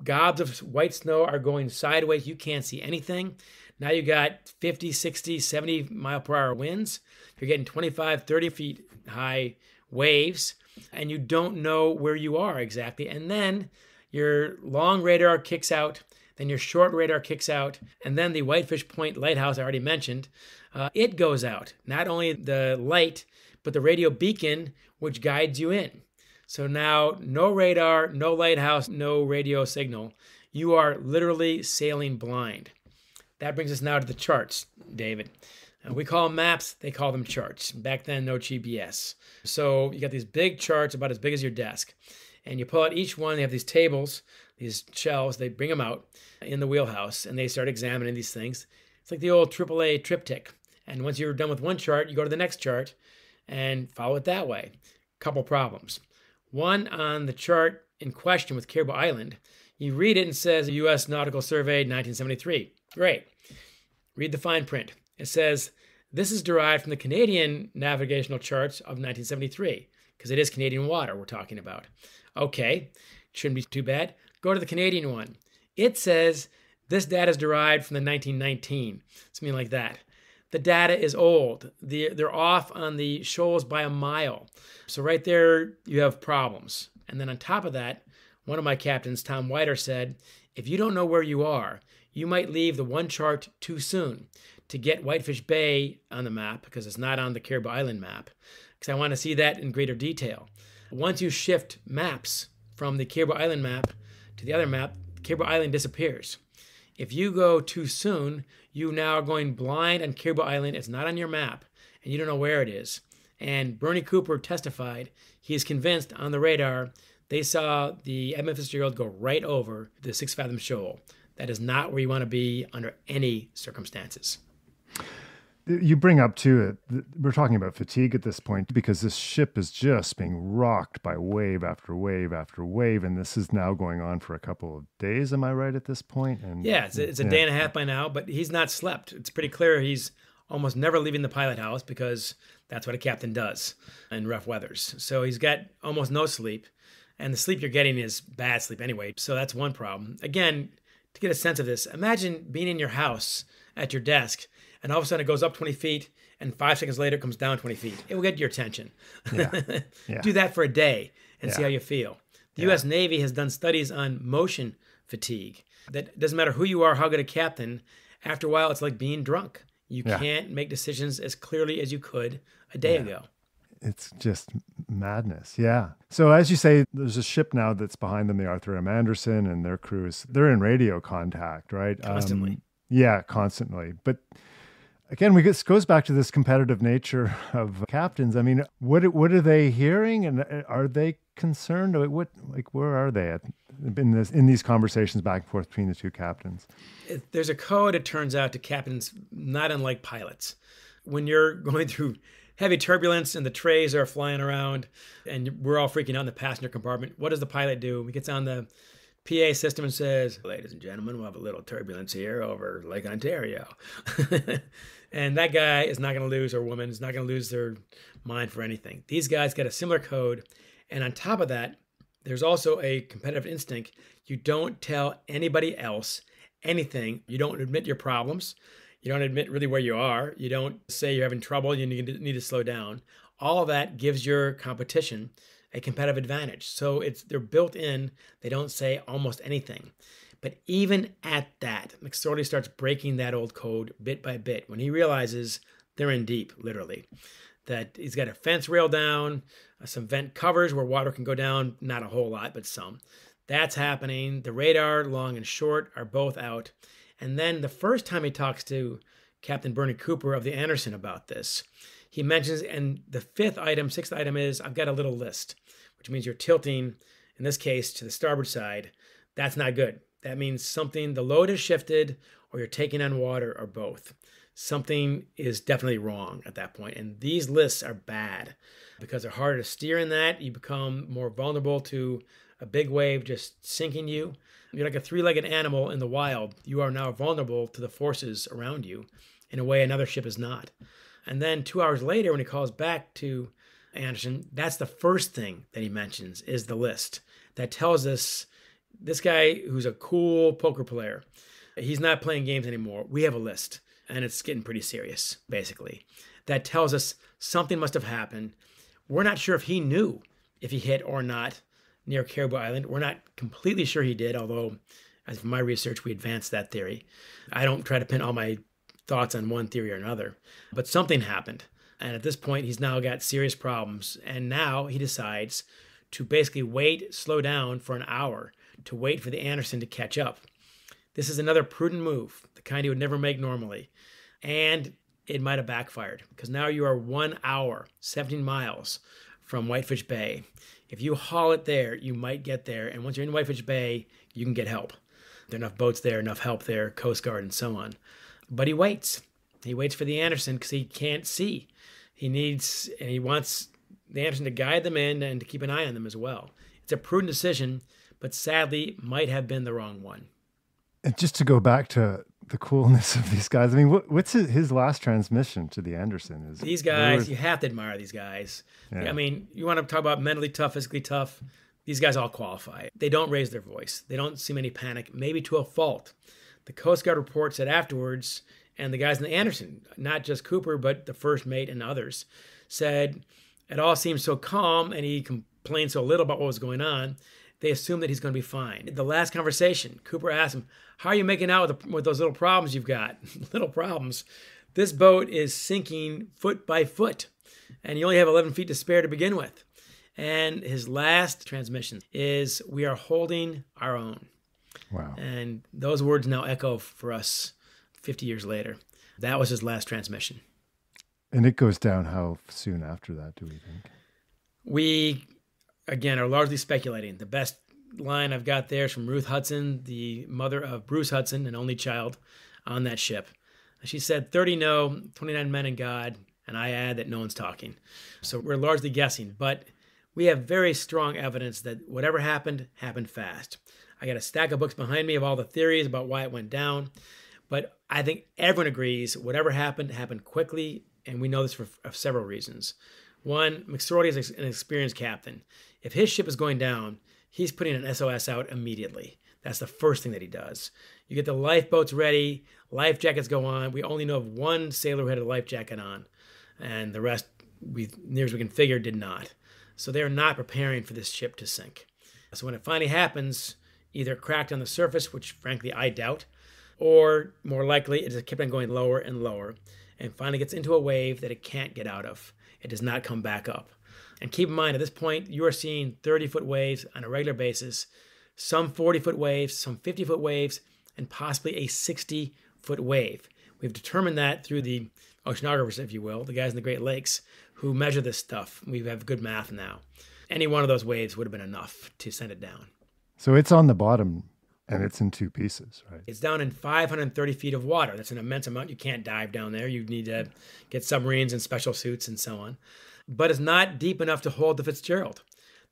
Gobs of white snow are going sideways. You can't see anything. Now you got 50, 60, 70 mile per hour winds. You're getting 25, 30 feet high waves, and you don't know where you are exactly. And then your long radar kicks out, then your short radar kicks out, and then the Whitefish Point Lighthouse I already mentioned, it goes out. Not only the light, but the radio beacon, which guides you in. So now no radar, no lighthouse, no radio signal. You are literally sailing blind. That brings us now to the charts, David. We call them maps, they call them charts. Back then, no GPS. So you got these big charts about as big as your desk. And you pull out each one, they have these tables, these shelves, they bring them out in the wheelhouse, and they start examining these things. It's like the old AAA triptych. And once you're done with one chart, you go to the next chart and follow it that way. Couple problems. One, on the chart in question with Caribou Island, you read it and it says U.S. Nautical Survey 1973. Great. Read the fine print. It says, this is derived from the Canadian navigational charts of 1973, because it is Canadian water we're talking about. Okay, shouldn't be too bad. Go to the Canadian one. It says this data is derived from the 1919, something like that. The data is old. They're off on the shoals by a mile. So right there, you have problems. And then on top of that, one of my captains, Tom Whiter, said, if you don't know where you are, you might leave the one chart too soon to get Whitefish Bay on the map, because it's not on the Caribou Island map, because I want to see that in greater detail. Once you shift maps from the Caribou Island map to the other map, Caribou Island disappears. If you go too soon, you now are going blind on Caribou Island. It's not on your map, and you don't know where it is. And Bernie Cooper testified he is convinced on the radar they saw the Edmund Fitzgerald go right over the 6 Fathom Shoal. That is not where you want to be under any circumstances. You bring up, too, we're talking about fatigue at this point because this ship is just being rocked by wave after wave after wave, and this is now going on for a couple of days. Am I right at this point? And, yeah, it's a day and a half by now, but he's not slept. It's pretty clear he's almost never leaving the pilot house because that's what a captain does in rough weathers. So he's got almost no sleep, and the sleep you're getting is bad sleep anyway, so that's one problem. Again, to get a sense of this, imagine being in your house at your desk, and all of a sudden it goes up 20 feet, and 5 seconds later it comes down 20 feet. It will get your attention. Yeah. Yeah. Do that for a day and see how you feel. The U.S. Navy has done studies on motion fatigue. That doesn't matter who you are, how good a captain, after a while it's like being drunk. You can't make decisions as clearly as you could a day ago. It's just madness. Yeah. So as you say, there's a ship now that's behind them, the Arthur M. Anderson, and their crews. They're in radio contact, right? Constantly. Constantly. But again, this goes back to this competitive nature of captains. I mean, what are they hearing, and are they concerned? Where are they at in these conversations back and forth between the two captains? There's a code, it turns out, to captains not unlike pilots. When you're going through heavy turbulence and the trays are flying around and we're all freaking out in the passenger compartment, what does the pilot do? He gets on the PA system and says, ladies and gentlemen, we'll have a little turbulence here over Lake Ontario. And that guy is not going to lose, or woman is not going to lose their mind for anything. These guys got a similar code. And on top of that, there's also a competitive instinct. You don't tell anybody else anything. You don't admit your problems. You don't admit really where you are. You don't say you're having trouble, you need to slow down. All of that gives your competition a competitive advantage. So they're built in. They don't say almost anything. But even at that, McSorley starts breaking that old code bit by bit when he realizes they're in deep, literally. That he's got a fence rail down, some vent covers where water can go down, not a whole lot, but some. That's happening. The radar, long and short, are both out. And then the first time he talks to Captain Bernie Cooper of the Anderson about this, he mentions, and the sixth item is, I've got a little list, which means you're tilting, in this case, to the starboard side. That's not good. That means something, the load has shifted, or you're taking on water, or both. Something is definitely wrong at that point. And these lists are bad because they're harder to steer in that. You become more vulnerable to a big wave just sinking you. You're like a three-legged animal in the wild. You are now vulnerable to the forces around you in a way another ship is not. And then 2 hours later, when he calls back to Anderson, that's the first thing that he mentions is the list. That tells us this guy who's a cool poker player, he's not playing games anymore. We have a list, and it's getting pretty serious, basically. That tells us something must have happened. We're not sure if he knew if he hit or not near Caribou Island. We're not completely sure he did, although, as from my research, we advanced that theory. I don't try to pin all my thoughts on one theory or another, but something happened. And at this point, he's now got serious problems. And now he decides to basically slow down for an hour to wait for the Anderson to catch up. This is another prudent move, the kind he would never make normally. And it might have backfired because now you are 1 hour, 17 miles from Whitefish Bay. If you haul it there, you might get there. And once you're in Whitefish Bay, you can get help. There are enough boats there, enough help there, Coast Guard and so on. But he waits. He waits for the Anderson because he can't see. He wants the Anderson to guide them in and to keep an eye on them as well. It's a prudent decision, but sadly might have been the wrong one. And just to go back to the coolness of these guys, I mean, what's his last transmission to the Anderson? These guys, you have to admire these guys. Yeah. I mean, you want to talk about mentally tough, physically tough, these guys all qualify. They don't raise their voice. They don't seem any panic, maybe to a fault. The Coast Guard report said afterwards, and the guys in the Anderson, not just Cooper, but the first mate and others, said it all seemed so calm and he complained so little about what was going on, they assumed that he's going to be fine. The last conversation, Cooper asked him, how are you making out with those little problems you've got? Little problems. This boat is sinking foot by foot, and you only have 11 feet to spare to begin with. And his last transmission is, we are holding our own. Wow. And those words now echo for us 50 years later. That was his last transmission. And it goes down how soon after that, do we think? We, again, are largely speculating. The best line I've got there is from Ruth Hudson, the mother of Bruce Hudson, an only child on that ship. She said, 30 know, 29 men and God, and I add that no one's talking. So we're largely guessing, but we have very strong evidence that whatever happened, happened fast. I got a stack of books behind me of all the theories about why it went down, but I think everyone agrees whatever happened, happened quickly, and we know this for several reasons. One, McSorley is an experienced captain. If his ship is going down, he's putting an SOS out immediately. That's the first thing that he does. You get the lifeboats ready, life jackets go on. We only know of one sailor who had a life jacket on, and the rest, near as we can figure, did not. So they're not preparing for this ship to sink. So when it finally happens, either cracked on the surface, which frankly I doubt, or more likely it just kept on going lower and lower, and finally gets into a wave that it can't get out of. It does not come back up. And keep in mind, at this point, you are seeing 30-foot waves on a regular basis, some 40-foot waves, some 50-foot waves, and possibly a 60-foot wave. We've determined that through the oceanographers, if you will, the guys in the Great Lakes who measure this stuff. We have good math now. Any one of those waves would have been enough to send it down. So it's on the bottom, and it's in two pieces, right? It's down in 530 feet of water. That's an immense amount. You can't dive down there. You need to get submarines and special suits and so on. But it's not deep enough to hold the Fitzgerald.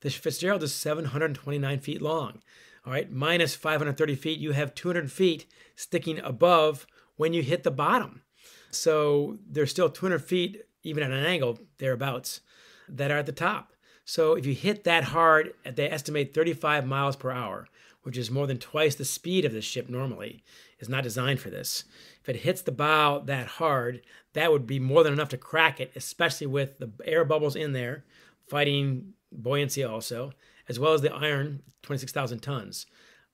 The Fitzgerald is 729 feet long. All right, minus 530 feet, you have 200 feet sticking above when you hit the bottom. So there's still 200 feet, even at an angle, thereabouts, that are at the top. So if you hit that hard, they estimate 35 miles per hour, which is more than twice the speed of this ship normally, is not designed for this. If it hits the bow that hard, that would be more than enough to crack it, especially with the air bubbles in there, fighting buoyancy also, as well as the iron, 26,000 tons.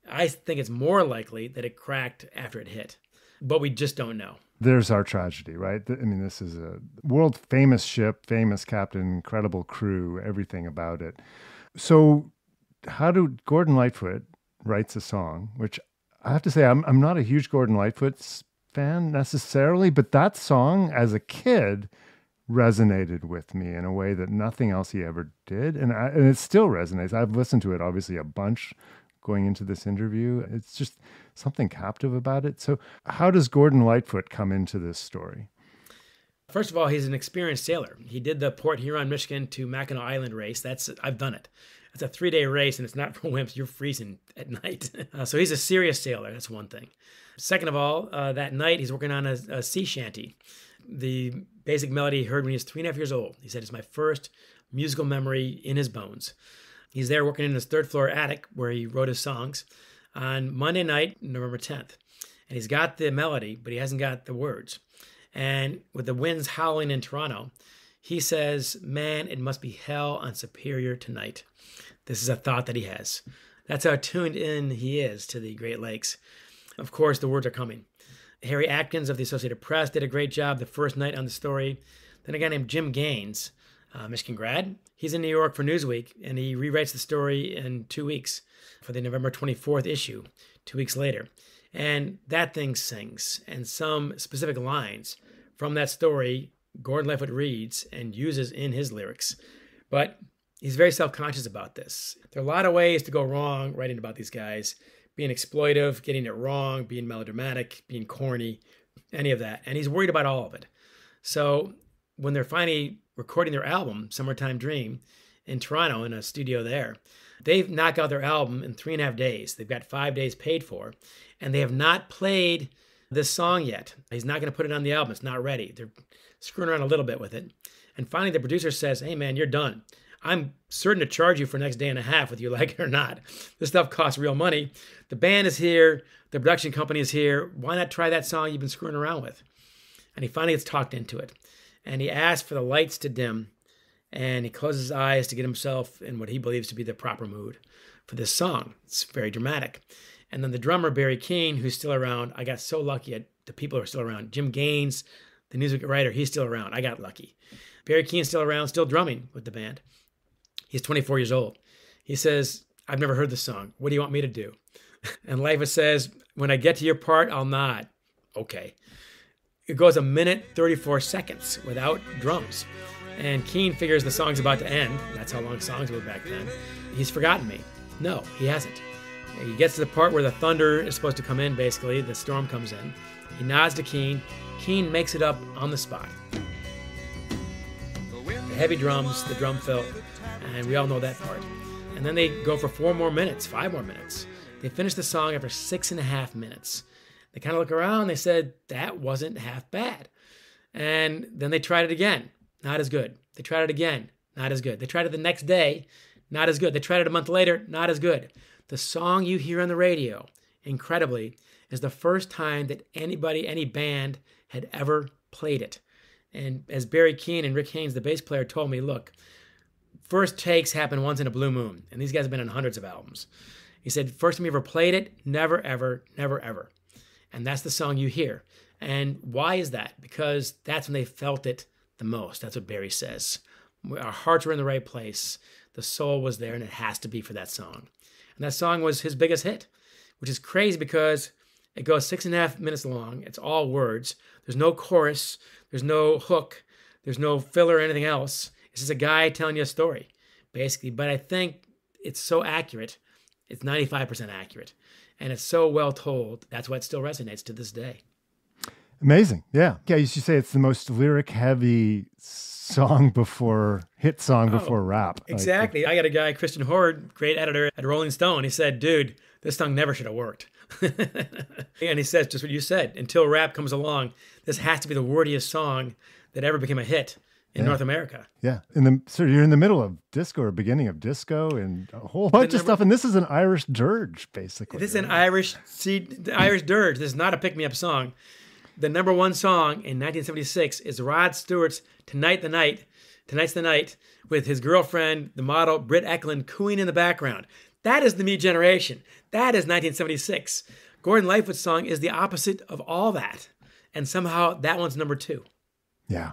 I think it's more likely that it cracked after it hit, but we just don't know. There's our tragedy, right? I mean, this is a world famous ship, famous captain, incredible crew, everything about it. So how do Gordon Lightfoot writes a song, which I have to say, I'm not a huge Gordon Lightfoot fan necessarily, but that song as a kid resonated with me in a way that nothing else he ever did. And it still resonates. I've listened to it obviously a bunch going into this interview. It's just something captive about it. So how does Gordon Lightfoot come into this story? First of all, he's an experienced sailor. He did the Port Huron, Michigan to Mackinac Island race. I've done it. It's a 3-day race, and it's not for wimps. You're freezing at night. So he's a serious sailor. That's one thing. Second of all, that night he's working on a sea shanty. The basic melody he heard when he was 3.5 years old. He said it's my first musical memory in his bones. He's there working in his third-floor attic where he wrote his songs on Monday night, November 10th. And he's got the melody, but he hasn't got the words. And with the winds howling in Toronto, he says, man, it must be hell on Superior tonight. This is a thought that he has. That's how tuned in he is to the Great Lakes. Of course, the words are coming. Harry Atkins of the Associated Press did a great job the first night on the story. Then a guy named Jim Gaines, Michigan grad, he's in New York for Newsweek, and he rewrites the story in 2 weeks for the November 24th issue, 2 weeks later. And that thing sings, and some specific lines from that story Gordon Lightfoot reads and uses in his lyrics. But he's very self-conscious about this. There are a lot of ways to go wrong writing about these guys, being exploitive, getting it wrong, being melodramatic, being corny, any of that. And he's worried about all of it. So when they're finally recording their album, Summertime Dream, in Toronto in a studio there, they've knocked out their album in 3.5 days. They've got 5 days paid for, and they have not played this song yet. He's not going to put it on the album. It's not ready. They're screwing around a little bit with it. And finally, the producer says, hey, man, you're done. I'm certain to charge you for the next day and a half, whether you like it or not. This stuff costs real money. The band is here. The production company is here. Why not try that song you've been screwing around with? And he finally gets talked into it. And he asks for the lights to dim. And he closes his eyes to get himself in what he believes to be the proper mood for this song. It's very dramatic. And then the drummer, Barry Keane, who's still around. I got so lucky at the people who are still around. Jim Gaines, the Newsweek writer, he's still around. I got lucky. Barry Keane's still around, still drumming with the band. He's 24 years old. He says, I've never heard this song. What do you want me to do? And Lightfoot says, when I get to your part, I'll nod. Okay. It goes 1 minute, 34 seconds without drums. And Keane figures the song's about to end. That's how long songs were back then. He's forgotten me. No, he hasn't. He gets to the part where the thunder is supposed to come in, basically. The storm comes in. He nods to Keane. Keane makes it up on the spot. The heavy drums, the drum fill, and we all know that part. And then they go for 5 more minutes. They finish the song after 6.5 minutes. They kind of look around. They said, that wasn't half bad. And then they tried it again. Not as good. They tried it again. Not as good. They tried it the next day. Not as good. They tried it a month later. Not as good. The song you hear on the radio, incredibly, is the first time that anybody, any band, had ever played it. And as Barry Keane and Rick Haynes, the bass player, told me, look, first takes happen once in a blue moon. And these guys have been on hundreds of albums. He said, first time you ever played it, never, ever, never, ever. And that's the song you hear. And why is that? Because that's when they felt it the most. That's what Barry says. Our hearts were in the right place. The soul was there, and it has to be for that song. And that song was his biggest hit, which is crazy because it goes 6.5 minutes long. It's all words. There's no chorus. There's no hook. There's no filler or anything else. It's just a guy telling you a story, basically. But I think it's so accurate. It's 95% accurate. And it's so well told. That's why it still resonates to this day. Amazing. Yeah. Yeah, you should say it's the most lyric-heavy hit song before rap. Exactly. I got a guy, Christian Horde, great editor at Rolling Stone. He said, dude, this song never should have worked. And he says just what you said. Until rap comes along, this has to be the wordiest song that ever became a hit in North America. Yeah. So you're in the middle of disco or beginning of disco and a whole bunch of stuff. And this is an Irish dirge, basically. This is an Irish dirge. This is not a pick-me-up song. The number one song in 1976 is Rod Stewart's Tonight's the Night, with his girlfriend, the model Britt Eklund, cooing in the background. That is the Me Generation. That is 1976. Gordon Lightfoot's song is the opposite of all that. And somehow that one's number 2. Yeah.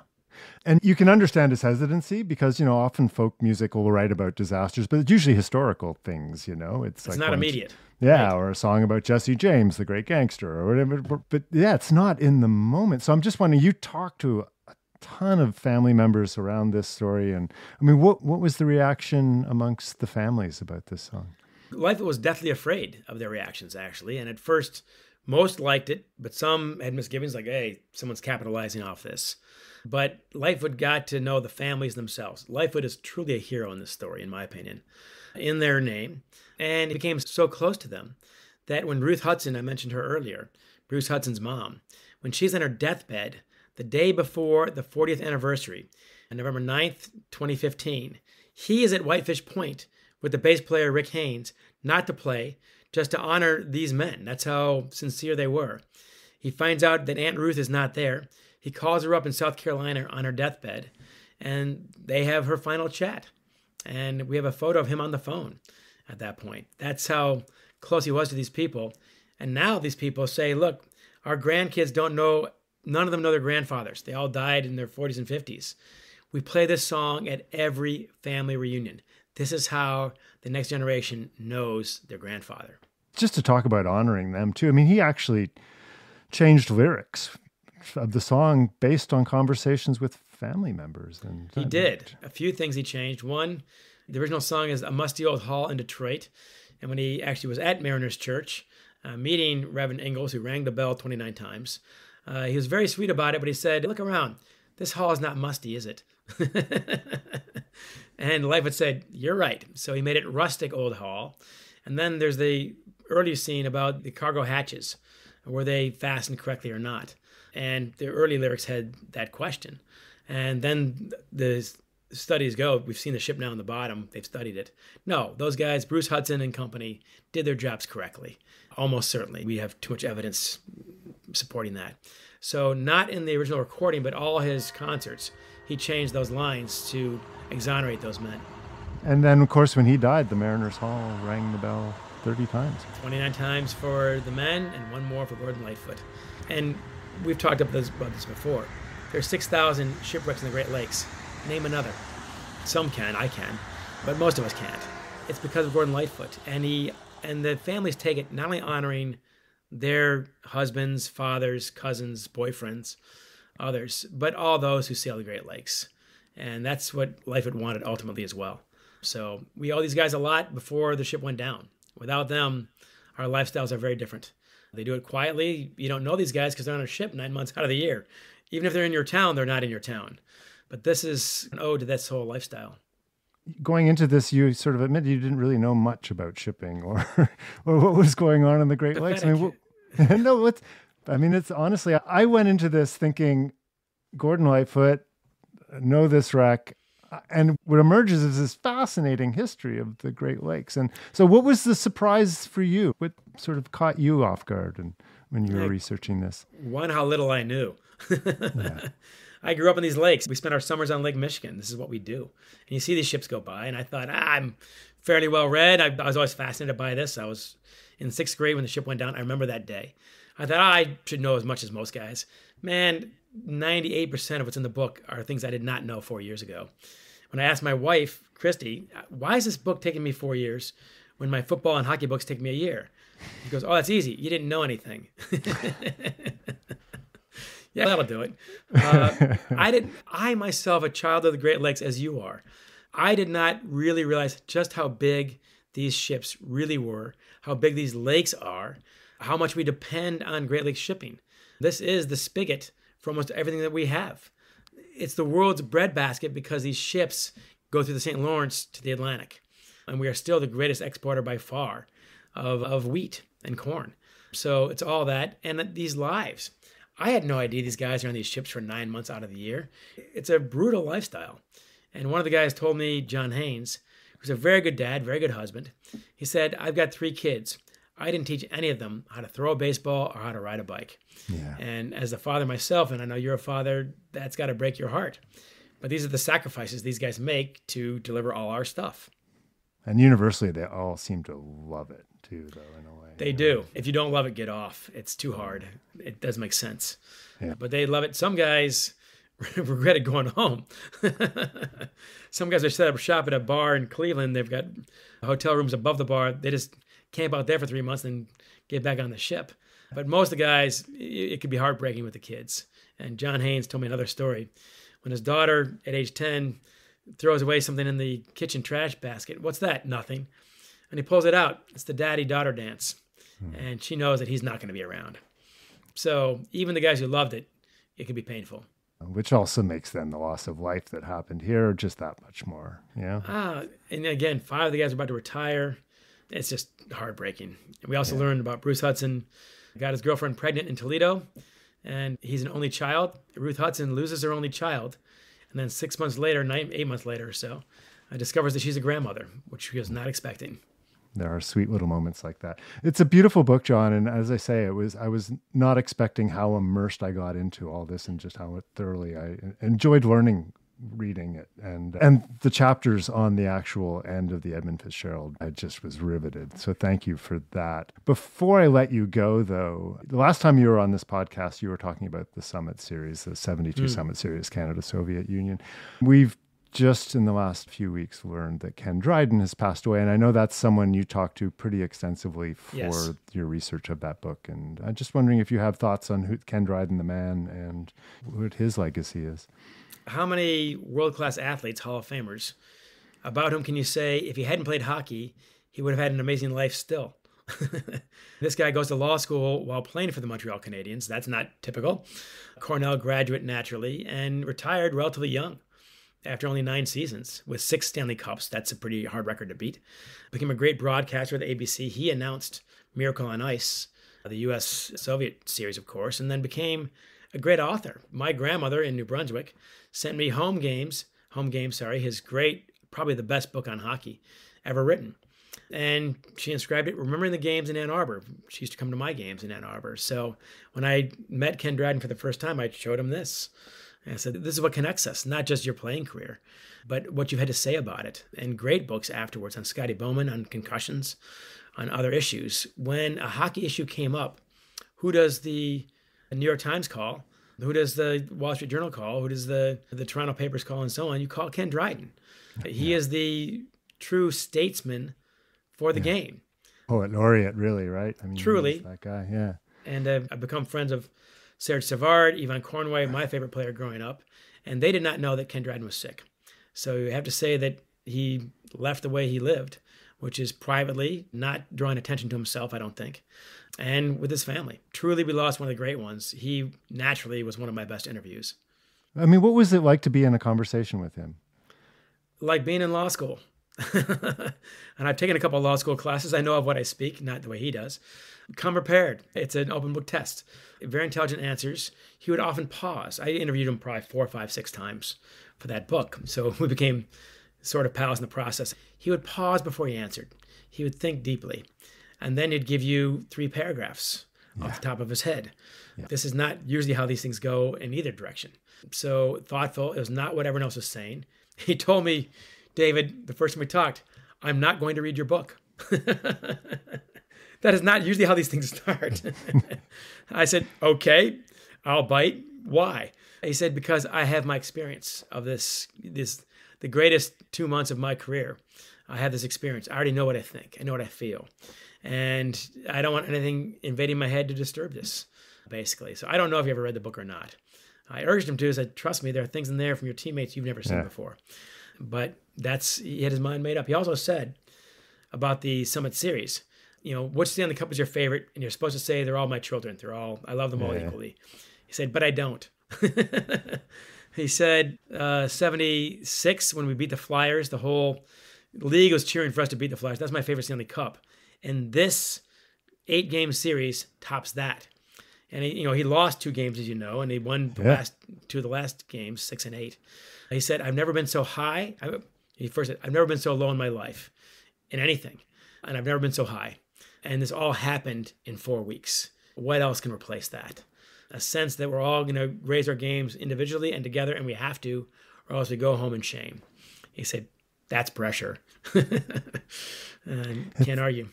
And you can understand his hesitancy because, often folk music will write about disasters, but it's usually historical things, It's like not immediate. Yeah, right? Or a song about Jesse James, the great gangster, or whatever. But yeah, it's not in the moment. So I'm just wondering, you talked to a ton of family members around this story. And I mean, what was the reaction amongst the families about this song? Lightfoot was deathly afraid of their reactions, actually. And at first, most liked it, but some had misgivings like, hey, someone's capitalizing off this. But Lightfoot got to know the families themselves. Lightfoot is truly a hero in this story, in my opinion, in their name. And he became so close to them that when Ruth Hudson, I mentioned her earlier, Bruce Hudson's mom, when she's on her deathbed, the day before the 40th anniversary, on November 9th, 2015, he is at Whitefish Point with the bass player Rick Haynes, not to play, just to honor these men. That's how sincere they were. He finds out that Aunt Ruth is not there. He calls her up in South Carolina on her deathbed, and they have her final chat. And we have a photo of him on the phone at that point. That's how close he was to these people. And now these people say, look, our grandkids don't know, none of them know their grandfathers. They all died in their 40s and 50s. We play this song at every family reunion. This is how the next generation knows their grandfather. Just to talk about honoring them, too. I mean, he actually changed lyrics of the song based on conversations with family members. And he did. A few things he changed. One, the original song is A Musty Old Hall in Detroit. And when he actually was at Mariners Church, meeting Reverend Ingalls, who rang the bell 29 times, he was very sweet about it, but he said, look around. This hall is not musty, is it? And Lightfoot said, you're right. So he made it Rustic Old Hall. And then there's the early scene about the cargo hatches. Were they fastened correctly or not? And the early lyrics had that question. And then the studies go, we've seen the ship now on the bottom, they've studied it. No, those guys, Bruce Hudson and company, did their jobs correctly. Almost certainly. We have too much evidence supporting that. So not in the original recording, but all his concerts, he changed those lines to exonerate those men. And then, of course, when he died, the Mariners Hall rang the bell 30 times. 29 times for the men and one more for Gordon Lightfoot. And we've talked about this before. There's 6,000 shipwrecks in the Great Lakes. Name another. Some can, I can, but most of us can't. It's because of Gordon Lightfoot. And the families take it not only honoring their husbands, fathers, cousins, boyfriends, others, but all those who sail the Great Lakes. And that's what Lightfoot wanted ultimately as well. So we owe these guys a lot before the ship went down. Without them, our lifestyles are very different. They do it quietly. You don't know these guys because they're on a ship 9 months out of the year. Even if they're in your town, they're not in your town. But this is an ode to this whole lifestyle. Going into this, you sort of admitted you didn't really know much about shipping or what was going on in the Great Lakes. I mean, it's honestly, I went into this thinking Gordon Lightfoot, know this wreck, and what emerges is this fascinating history of the Great Lakes. And so what was the surprise for you? What sort of caught you off guard when you were researching this? One, how little I knew. Yeah. I grew up in these lakes. We spent our summers on Lake Michigan. This is what we do. And you see these ships go by, and I thought, I'm fairly well read. I was always fascinated by this. I was in 6th grade when the ship went down. I remember that day. I thought, I should know as much as most guys. Man, 98% of what's in the book are things I did not know 4 years ago. When I asked my wife, Christy, why is this book taking me 4 years when my football and hockey books take me a year? She goes, oh, that's easy. You didn't know anything. Yeah, that'll do it. I myself, a child of the Great Lakes as you are, I did not really realize just how big these ships really were, how big these lakes are, how much we depend on Great Lakes shipping. This is the spigot for almost everything that we have. It's the world's breadbasket because these ships go through the St. Lawrence to the Atlantic. And we are still the greatest exporter by far of wheat and corn. So it's all that. And these lives. I had no idea these guys are on these ships for 9 months out of the year. It's a brutal lifestyle. And one of the guys told me, John Haynes, who's a very good dad, very good husband, he said, I've got 3 kids. I didn't teach any of them how to throw a baseball or how to ride a bike. Yeah. And as a father myself, and I know you're a father, that's got to break your heart. But these are the sacrifices these guys make to deliver all our stuff. And universally, they all seem to love it too, though, in a way. They do. If you don't love it, get off. It's too hard. It does make sense. Yeah. But they love it. Some guys regretted going home. Some guys are set up shop at a bar in Cleveland. They've got hotel rooms above the bar. They just camp out there for 3 months and get back on the ship. But most of the guys, it could be heartbreaking with the kids. And John Haynes told me another story. When his daughter, at age 10, throws away something in the kitchen trash basket. What's that? Nothing. And he pulls it out. It's the daddy-daughter dance. And she knows that he's not going to be around. So even the guys who loved it, it can be painful. Which also makes then the loss of life that happened here just that much more. Yeah. And again, 5 of the guys are about to retire. It's just heartbreaking. And we also learned about Bruce Hudson got his girlfriend pregnant in Toledo, and he's an only child. Ruth Hudson loses her only child. And then 6 months later, 8 months later or so, discovers that she's a grandmother, which she was not expecting. There are sweet little moments like that. It's a beautiful book, John. And as I say, I was not expecting how immersed I got into all this and just how thoroughly I enjoyed reading it. And the chapters on the actual end of the Edmund Fitzgerald, I just was riveted. So thank you for that. Before I let you go, though, the last time you were on this podcast, you were talking about the Summit Series, the 72 Summit Series, Canada, Soviet Union. We've just in the last few weeks learned that Ken Dryden has passed away. And I know that's someone you talked to pretty extensively for your research of that book. And I'm just wondering if you have thoughts on who Ken Dryden, the man, and what his legacy is. How many world-class athletes, Hall of Famers, about whom can you say if he hadn't played hockey, he would have had an amazing life still? This guy goes to law school while playing for the Montreal Canadiens. That's not typical. Cornell graduate naturally and retired relatively young after only 9 seasons with 6 Stanley Cups. That's a pretty hard record to beat. Became a great broadcaster with ABC. He announced Miracle on Ice, the U.S.-Soviet series, of course, and then became a great author. My grandmother in New Brunswick sent me Home Games, his great, probably the best book on hockey ever written. And she inscribed it, Remembering the Games in Ann Arbor. She used to come to my games in Ann Arbor. So when I met Ken Dryden for the first time, I showed him this. And I said, this is what connects us, not just your playing career, but what you've had to say about it. And great books afterwards on Scotty Bowman, on concussions, on other issues. When a hockey issue came up, who does the New York Times call? Who does the Wall Street Journal call? Who does the Toronto papers call and so on? You call Ken Dryden. He is the true statesman for the game. Poet laureate, really, right? I mean, truly. That guy, yeah. And I've become friends of Serge Savard, Ivan Cornway, my favorite player growing up, and they did not know that Ken Dryden was sick. So you have to say that he left the way he lived, which is privately, not drawing attention to himself, I don't think, and with his family. Truly, we lost one of the great ones. He naturally was one of my best interviews. I mean, what was it like to be in a conversation with him? Like being in law school. And I've taken a couple of law school classes. I know of what I speak, not the way he does. Come prepared. It's an open book test. Very intelligent answers. He would often pause. I interviewed him probably 4, 5, 6 times for that book. So we became sort of pals in the process. He would pause before he answered. He would think deeply. And then he'd give you 3 paragraphs off the top of his head. Yeah. This is not usually how these things go in either direction. So thoughtful. It was not what everyone else was saying. He told me, David, the first time we talked, I'm not going to read your book. That is not usually how these things start. I said, okay, I'll bite. Why? He said, because I have my experience of this, the greatest 2 months of my career. I have this experience. I already know what I think. I know what I feel. And I don't want anything invading my head to disturb this, basically. So I don't know if you ever read the book or not. I urged him to. I said, trust me, there are things in there from your teammates you've never seen before. But he had his mind made up. He also said about the Summit Series, which Stanley Cup is your favorite? And you're supposed to say, they're all my children. I love them all equally. He said, but I don't. He said, 76, when we beat the Flyers, the whole league was cheering for us to beat the Flyers. That's my favorite Stanley Cup. And this 8-game series tops that. And he lost 2 games, as you know, and he won the two of the last games, 6 and 8. He said, "I've never been so high." He first said, "I've never been so low in my life, in anything, and I've never been so high." And this all happened in 4 weeks. What else can replace that? A sense that we're all going to raise our games individually and together, and we have to, or else we go home in shame. He said, that's pressure. And can't argue.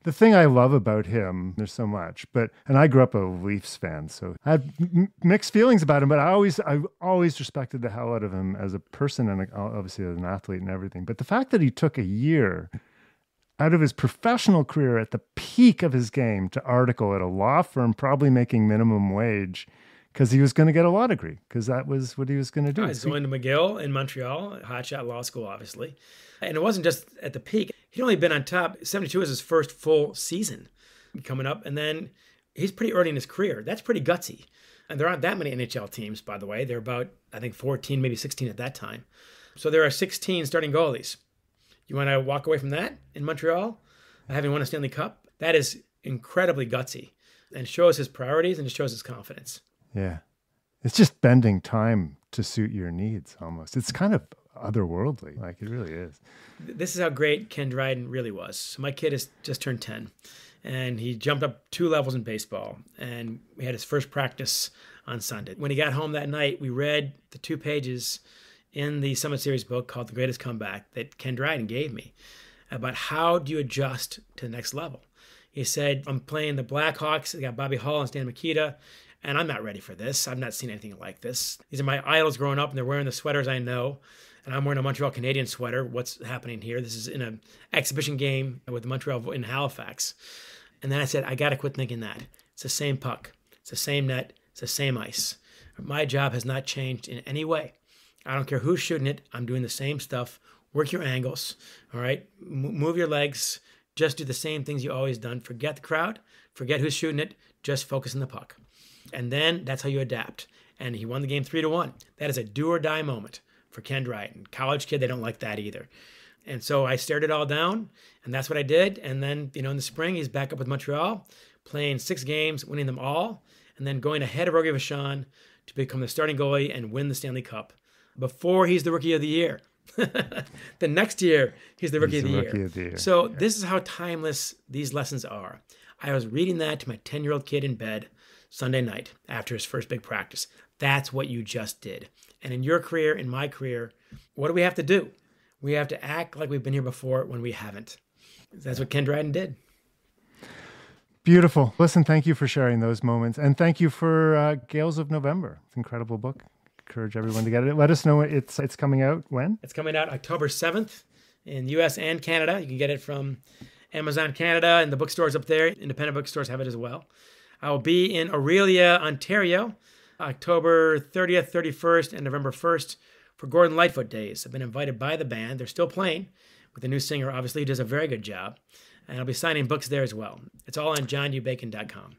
The thing I love about him, there's so much, and I grew up a Leafs fan, so I have mixed feelings about him, but I always respected the hell out of him as a person and obviously as an athlete and everything. But the fact that he took a year out of his professional career at the peak of his game to article at a law firm, probably making minimum wage, because he was going to get a law degree, because that was what he was going to do. I was going to McGill in Montreal, hotshot law school, obviously. And it wasn't just at the peak. He'd only been on top. 72 was his first full season coming up. And then he's pretty early in his career. That's pretty gutsy. And there aren't that many NHL teams, by the way. They're about, I think, 14, maybe 16 at that time. So there are 16 starting goalies. You want to walk away from that in Montreal, having won a Stanley Cup? That is incredibly gutsy and shows his priorities and it shows his confidence. Yeah. It's just bending time to suit your needs almost. It's kind of otherworldly. Like, it really is. This is how great Ken Dryden really was. So my kid has just turned 10 and he jumped up 2 levels in baseball, and we had his first practice on Sunday. When he got home that night, we read the 2 pages in the Summit Series book called The Greatest Comeback that Ken Dryden gave me about how do you adjust to the next level. He said, I'm playing the Blackhawks. They got Bobby Hull and Stan Mikita, and I'm not ready for this. I've not seen anything like this. These are my idols growing up, and they're wearing the sweaters I know, and I'm wearing a Montreal Canadiens sweater. What's happening here? This is in an exhibition game with Montreal in Halifax. And then I said, I got to quit thinking that. It's the same puck. It's the same net. It's the same ice. My job has not changed in any way. I don't care who's shooting it. I'm doing the same stuff. Work your angles, all right? Move your legs. Just do the same things you always done. Forget the crowd. Forget who's shooting it. Just focus on the puck. And then that's how you adapt. And he won the game 3-1. That is a do or die moment for Ken Dryden. College kid, they don't like that either. And so I stared it all down, and that's what I did. And then, in the spring, he's back up with Montreal, playing 6 games, winning them all, and then going ahead of Roger Vachon to become the starting goalie and win the Stanley Cup before he's the Rookie of the Year. The next year, he's the Rookie of the Year. So this is how timeless these lessons are. I was reading that to my 10-year-old kid in bed Sunday night after his first big practice. That's what you just did. And in your career, in my career, what do we have to do? We have to act like we've been here before when we haven't. That's what Ken Dryden did. Beautiful. Listen, thank you for sharing those moments. And thank you for Gales of November. It's an incredible book. Encourage everyone to get it. Let us know it's coming out when? It's coming out October 7th in the U.S. and Canada. You can get it from Amazon Canada and the bookstores up there. Independent bookstores have it as well. I will be in Aurelia, Ontario, October 30th, 31st, and November 1st for Gordon Lightfoot Days. I've been invited by the band. They're still playing with the new singer, obviously, who does a very good job. And I'll be signing books there as well. It's all on johnnubacon.com.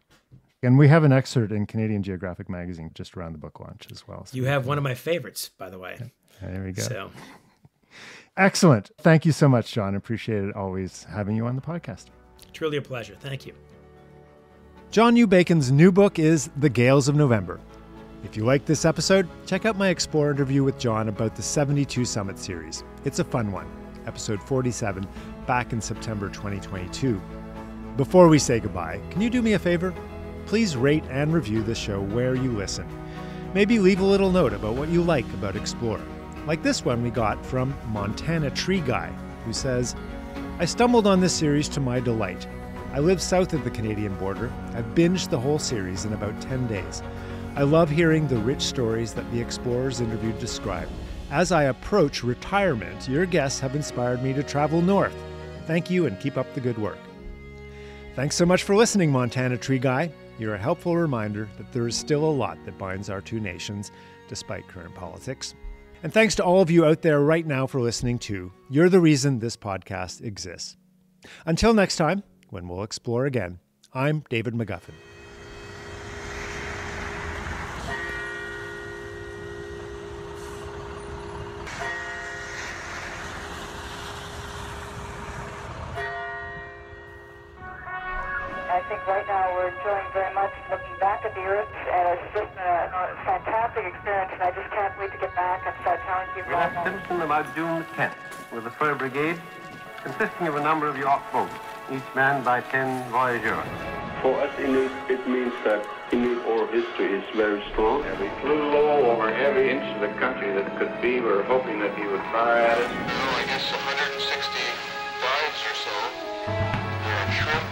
And we have an excerpt in Canadian Geographic magazine just around the book launch as well. So you have one of my favorites, by the way. There we go. So. Excellent. Thank you so much, John. Appreciate it always having you on the podcast. Truly a pleasure. Thank you. John U. Bacon's new book is The Gales of November. If you like this episode, check out my Explore interview with John about the 72 Summit series. It's a fun one, episode 47, back in September 2022. Before we say goodbye, can you do me a favor? Please rate and review the show where you listen. Maybe leave a little note about what you like about Explore. Like this one we got from Montana Tree Guy, who says, I stumbled on this series to my delight. I live south of the Canadian border. I've binged the whole series in about 10 days. I love hearing the rich stories that the explorers interviewed describe. As I approach retirement, your guests have inspired me to travel north. Thank you and keep up the good work. Thanks so much for listening, Montana Tree Guy. You're a helpful reminder that there is still a lot that binds our two nations, despite current politics. And thanks to all of you out there right now for listening too. You're the reason this podcast exists. Until next time, when we'll explore again, I'm David McGuffin. think right now we're enjoying very much looking back at the Earth, and it's just a fantastic experience, and I just can't wait to get back and start telling people. We left Simpson about June 10th with the fur brigade, consisting of a number of yacht boats, each manned by 10 voyageurs. For us Inuit, it means that Inuit oral history is very strong. We flew low over every inch of the country that could be. We were hoping that he would fire at us. I guess 160 dives or so. There are shrimp,